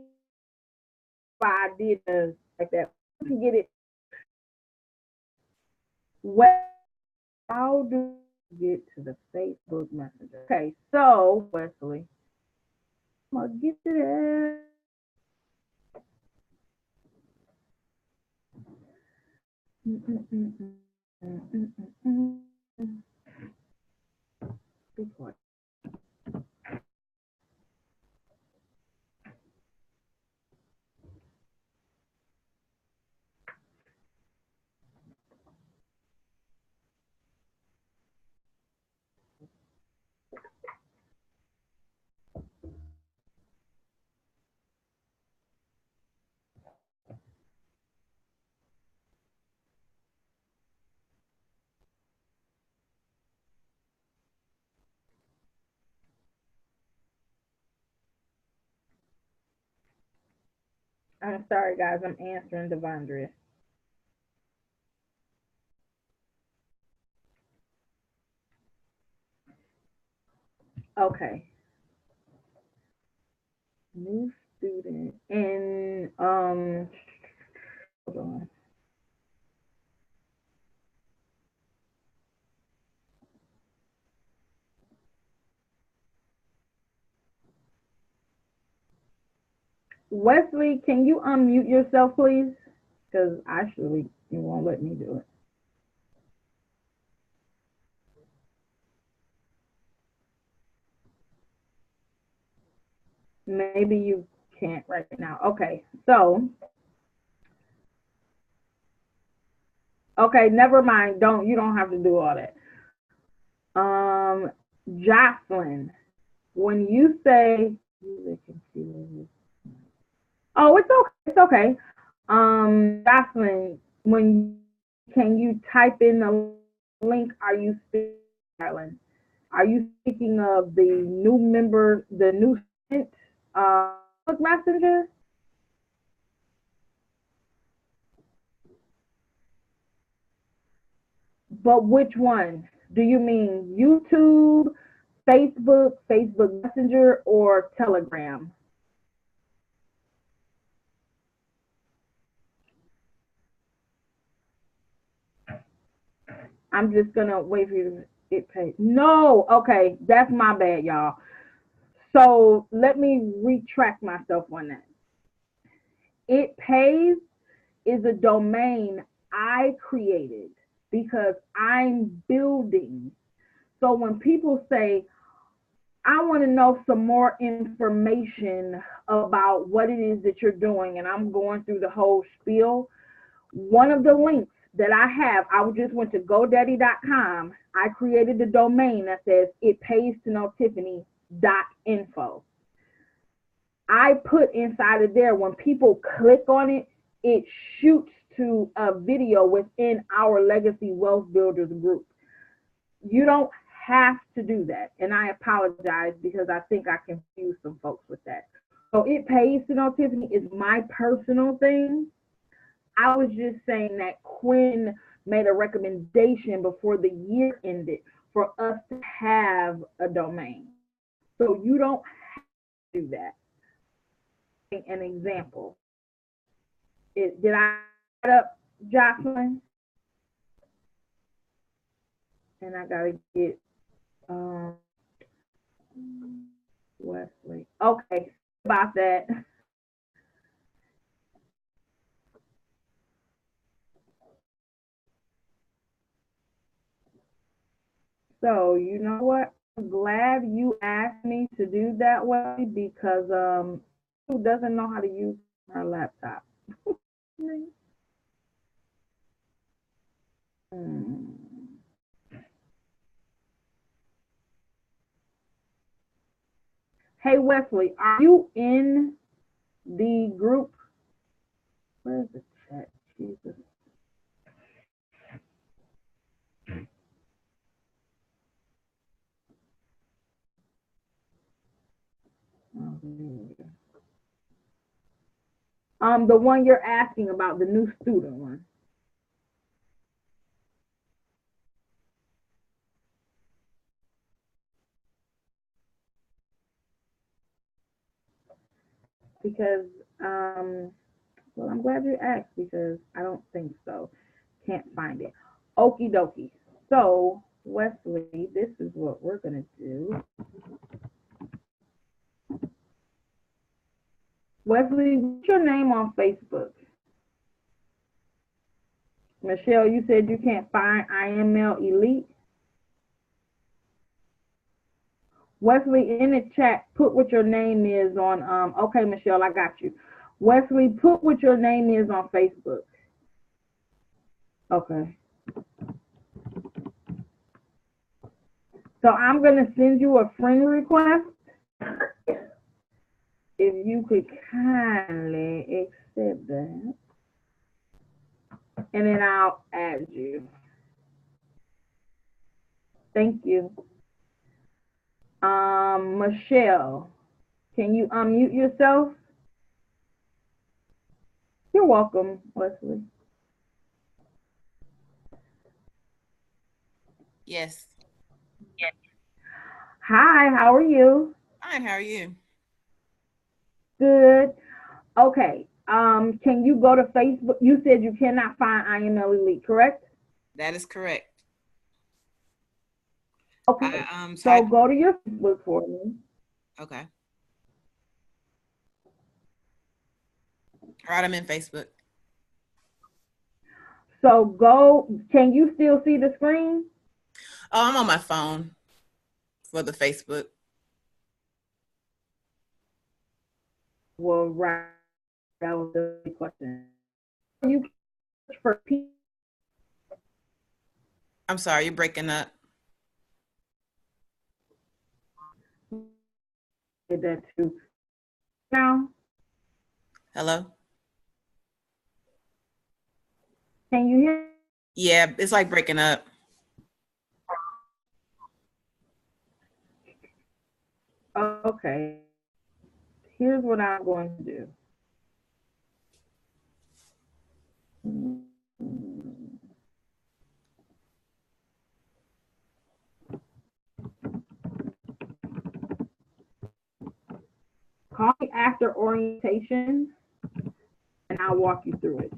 I did like that. You can get it. What? How do you get to the Facebook Messenger? Okay, so Wesley, I'm gonna get to that. Be quiet. I'm sorry, guys. I'm answering Devondre. Okay. New student and hold on. Wesley, can you unmute yourself, please? Because actually, you won't let me do it. Maybe you can't right now. Okay, so okay, never mind. You don't have to do all that. Jocelyn, when you say oh, it's okay. It's okay. Jocelyn, when can you type in the link? Are you speaking, Maryland? Are you speaking of the new member, the new messenger? But which one? Do you mean YouTube, Facebook, Facebook Messenger, or Telegram? I'm just gonna wait for you to get paid. No, okay, that's my bad, y'all. So let me retract myself on that. It pays is a domain I created because I'm building. So when people say, I want to know some more information about what it is that you're doing, and I'm going through the whole spiel, one of the links that I have, I just went to GoDaddy.com. I created the domain that says it pays to know Tiffany.info. I put inside of there, when people click on it, it shoots to a video within our Legacy Wealth Builders group. You don't have to do that. And I apologize because I think I confused some folks with that. So it pays to know Tiffany is my personal thing. I was just saying that Quinn made a recommendation before the year ended for us to have a domain. So you don't have to do that. An example. Did I set up Jocelyn? And I gotta get Wesley. Okay, about that. So you know what? I'm glad you asked me to do that way because who doesn't know how to use her laptop? Hey Wesley, are you in the group? Where's the Jesus. The one you're asking about, the new student one. Because, well, I'm glad you asked because I don't think so. Can't find it. Okie dokie. So, Wesley, this is what we're going to do. Wesley, what's your name on Facebook? Michelle, you said you can't find IML Elite. Wesley, in the chat, put what your name is on, okay, Michelle, I got you. Wesley, put what your name is on Facebook. Okay. So I'm going to send you a friend request. If you could kindly accept that. And then I'll add you. Thank you. Michelle, can you unmute yourself? You're welcome, Wesley. Yes. Hi, how are you? Fine, how are you? Good. Okay. Can you go to Facebook? You said you cannot find IML Elite, correct? That is correct. Okay. So go to your Facebook for me. Okay. All right, I'm in Facebook. So go, can you still see the screen? Oh, I'm on my phone for the Facebook. Well, right. That was the question. You for P. I'm sorry, you're breaking up. Did that too. Now. Hello? Can you hear? Yeah, it's like breaking up. Okay. Here's what I'm going to do. Call me after orientation, and I'll walk you through it.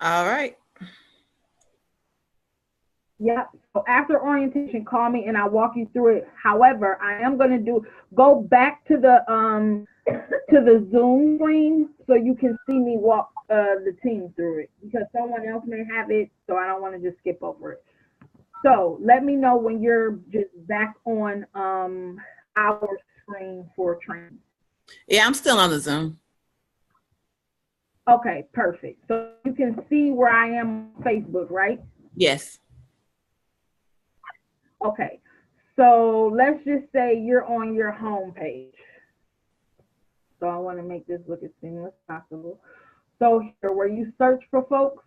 All right. Yep. So after orientation, call me and I'll walk you through it. However, I am going to go back to the Zoom screen so you can see me walk the team through it because someone else may have it, so I don't want to just skip over it. So let me know when you're just back on our screen for training. Yeah, I'm still on the Zoom. Okay, perfect. So you can see where I am on Facebook, right? Yes. Okay, so let's just say you're on your home page. So I want to make this look as seamless as possible. So here, where you search for folks,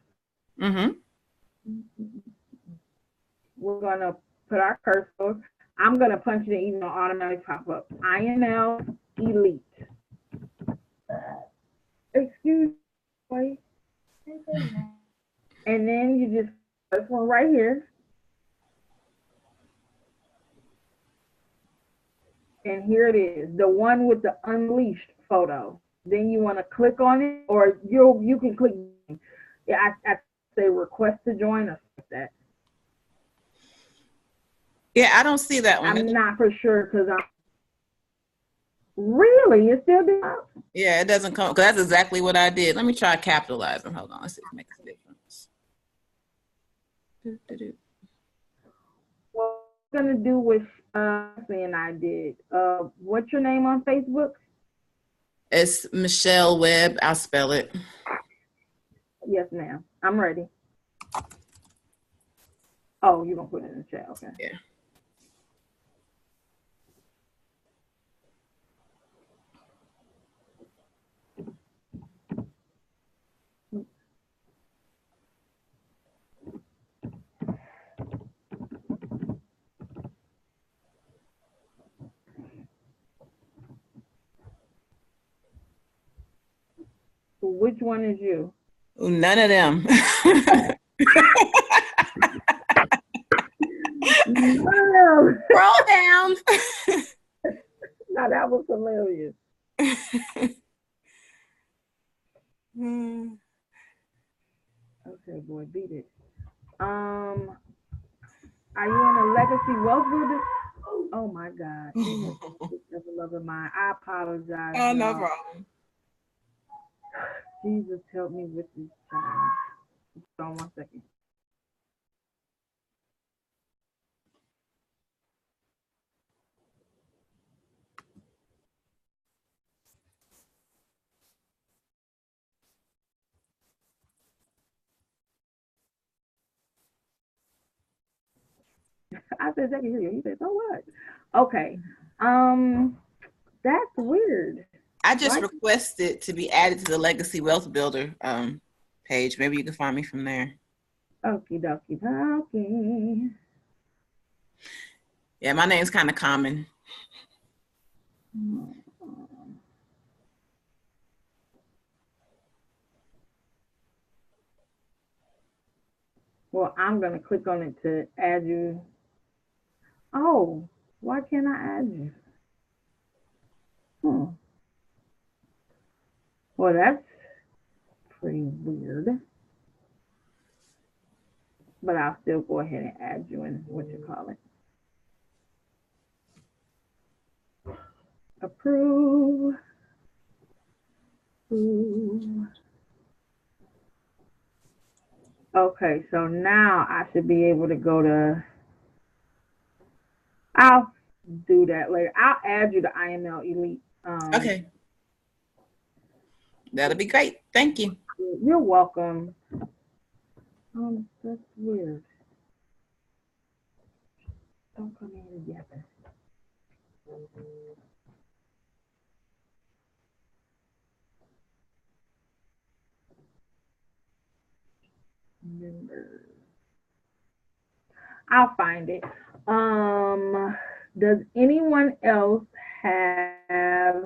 we're going to put our cursor. I'm going to punch it in, even though automatically pop up. IML Elite. Excuse me. And then you just, this one right here. And here it is, the one with the unleashed photo. Then you want to click on it, or you can click. Yeah, I say request to join or like that. Yeah, I don't see that one. I'm not for sure because I'm really it's still doing up. Yeah, it doesn't come because that's exactly what I did. Let me try capitalizing. Hold on, let's see if it makes a difference. What I'm gonna do with and I did. What's your name on Facebook? It's Michelle Webb. I'll spell it. Yes, ma'am. I'm ready. Oh, you're gonna put it in the chat, okay. Yeah. Which one is you? None of them. No. Scroll down. Now that was hilarious. Okay, boy, beat it. Are you in a legacy wealth builder? Oh my God. Never love of mine. I apologize. Oh, no y'all. problem. Jesus help me with this child. Hold on 1 second. I said, "Jackie, hear you." He said, "So what?" Okay. That's weird. I just Why? requested to be added to the Legacy Wealth Builder page. Maybe you can find me from there. Okie dokie dokie. Yeah, my name's kind of common. Well, I'm gonna click on it to add you. Oh, why can't I add you? Well, that's pretty weird. But I'll still go ahead and add you in what you call it. Approve. Approve. Okay, so now I should be able to go to. I'll do that later. I'll add you to IML Elite. Okay. That'll be great. Thank you. You're welcome. That's weird. Don't come in together. Members. I'll find it. Does anyone else have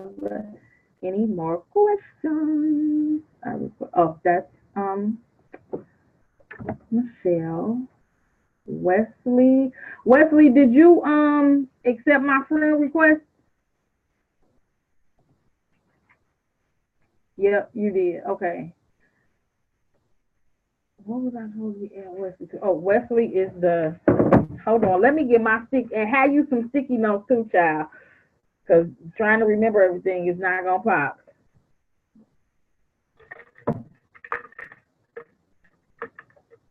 any more questions? Oh, that's Michelle. Wesley. Wesley, did you accept my friend request? Yep, you did. Okay. What was I supposed to add Wesley to? Oh, Wesley is the. Hold on, let me get my stick and have you some sticky notes too, child. Because trying to remember everything is not gonna pop.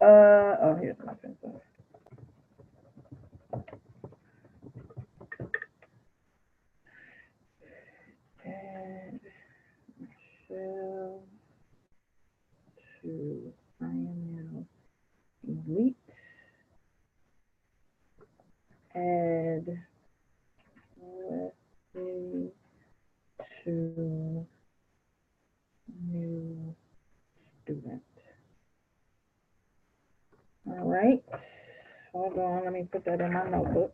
Oh, here's my pencil. Add Michelle to IML Elite. Add Wesley to new student. All right. Hold on. Let me put that in my notebook.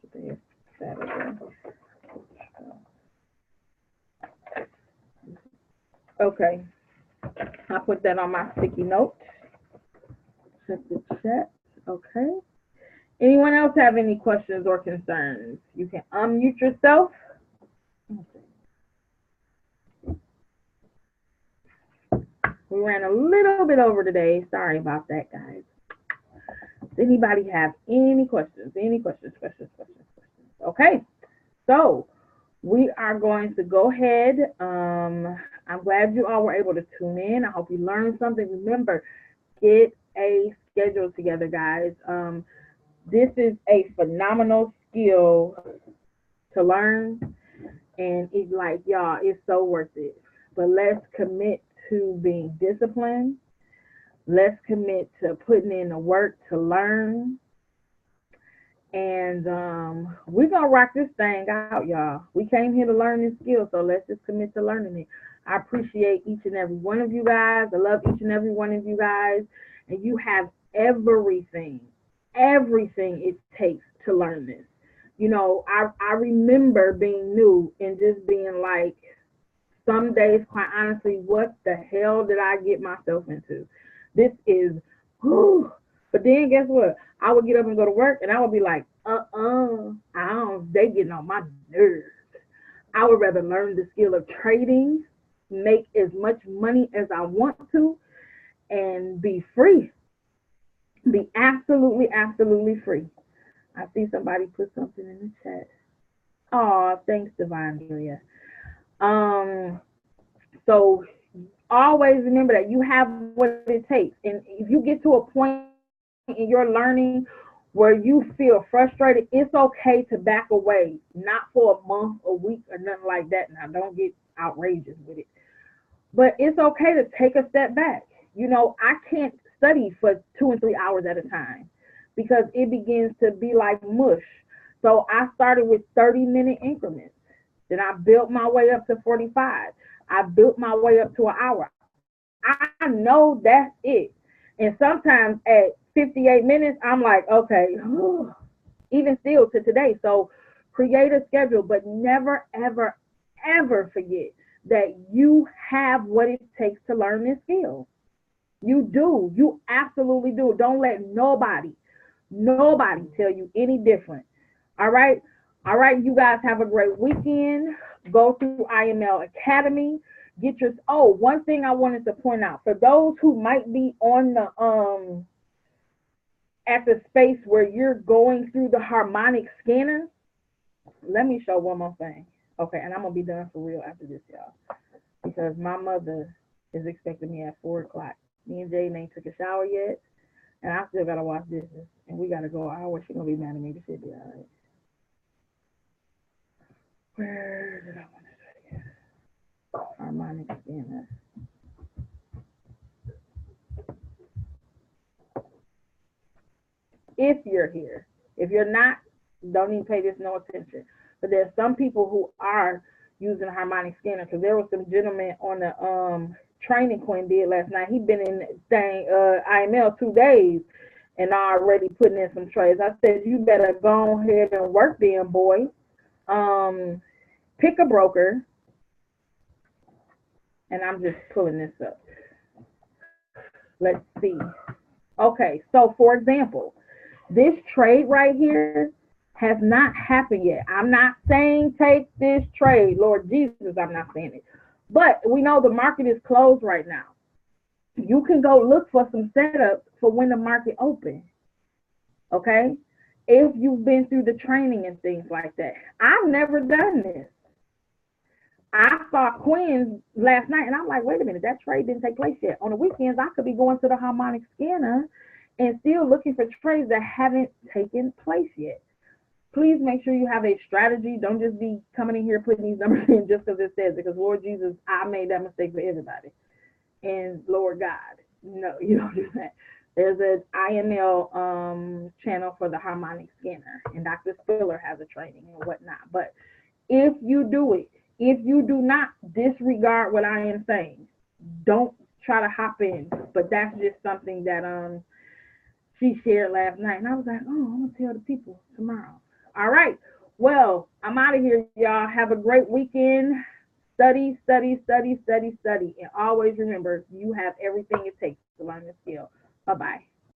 Today is Saturday. Okay. I put that on my sticky note. Check the chat. Okay. Anyone else have any questions or concerns? You can unmute yourself. We ran a little bit over today. Sorry about that, guys. Does anybody have any questions? Any questions? Okay. So we are going to go ahead. I'm glad you all were able to tune in. I hope you learned something. Remember, get a schedule together, guys. This is a phenomenal skill to learn, and it's like, y'all, it's so worth it. But let's commit to being disciplined. Let's commit to putting in the work to learn. And we're going to rock this thing out, y'all. We came here to learn this skill, so let's just commit to learning it. I appreciate each and every one of you guys. I love each and every one of you guys. And you have everything it takes to learn this. You know, I remember being new and just being like, some days, quite honestly, what the hell did I get myself into? This is, whew. But then guess what? I would get up and go to work and I would be like, they getting on my nerves. I would rather learn the skill of trading, make as much money as I want to, and be free. Be absolutely, absolutely free. I see somebody put something in the chat. Oh, thanks, Divine Julia. So always remember that you have what it takes. And if you get to a point in your learning where you feel frustrated, it's okay to back away, not for a month, a week, or nothing like that. Now, don't get outrageous with it. But it's okay to take a step back. You know, I can't study for 2 and 3 hours at a time because it begins to be like mush. So I started with 30-minute increments. Then I built my way up to 45. I built my way up to an hour. I know that's it. And sometimes at 58 minutes, I'm like, okay, even still to today. So create a schedule, but never, ever, ever forget that you have what it takes to learn this skill. You do. You absolutely do. Don't let nobody tell you any different. All right. All right. You guys have a great weekend. Go through IML Academy. Get your, one thing I wanted to point out for those who might be on the, at the space where you're going through the harmonic scanner. Let me show one more thing. Okay. And I'm going to be done for real after this, y'all, because my mother is expecting me at 4:00. Me and Jay ain't took a shower yet, and I still gotta wash dishes, and we gotta go. I wish she's gonna be mad at me, but she'll be all right. Where did I want to say? Harmonic scanner. If you're here, if you're not, don't even pay this no attention. But there's some people who are using a harmonic scanner, because there was some gentleman on the training Quinn did last night. He'd been in IML 2 days and already putting in some trades. I said, you better go ahead and work then, boy. Pick a broker. And I'm just pulling this up. Let's see. Okay, so for example, this trade right here has not happened yet. I'm not saying take this trade. Lord Jesus, I'm not saying it. But we know the market is closed right now. You can go look for some setups for when the market opens. Okay? If you've been through the training and things like that. I've never done this. I saw Quinn's last night and I'm like, wait a minute, that trade didn't take place yet. On the weekends, I could be going to the harmonic scanner and still looking for trades that haven't taken place yet. Please make sure you have a strategy. Don't just be coming in here putting these numbers in just because it says it. Because Lord Jesus, I made that mistake for everybody. And Lord God, no, you don't do that. There's an IML channel for the harmonic scanner, and Dr. Spiller has a training and whatnot. But if you do it, if you do not disregard what I am saying, don't try to hop in. But that's just something that she shared last night, and I was like, oh, I'm gonna tell the people tomorrow. All right. Well, I'm out of here, y'all. Have a great weekend. Study, study, study, study, study. And always remember, you have everything it takes to learn the skill. Bye-bye.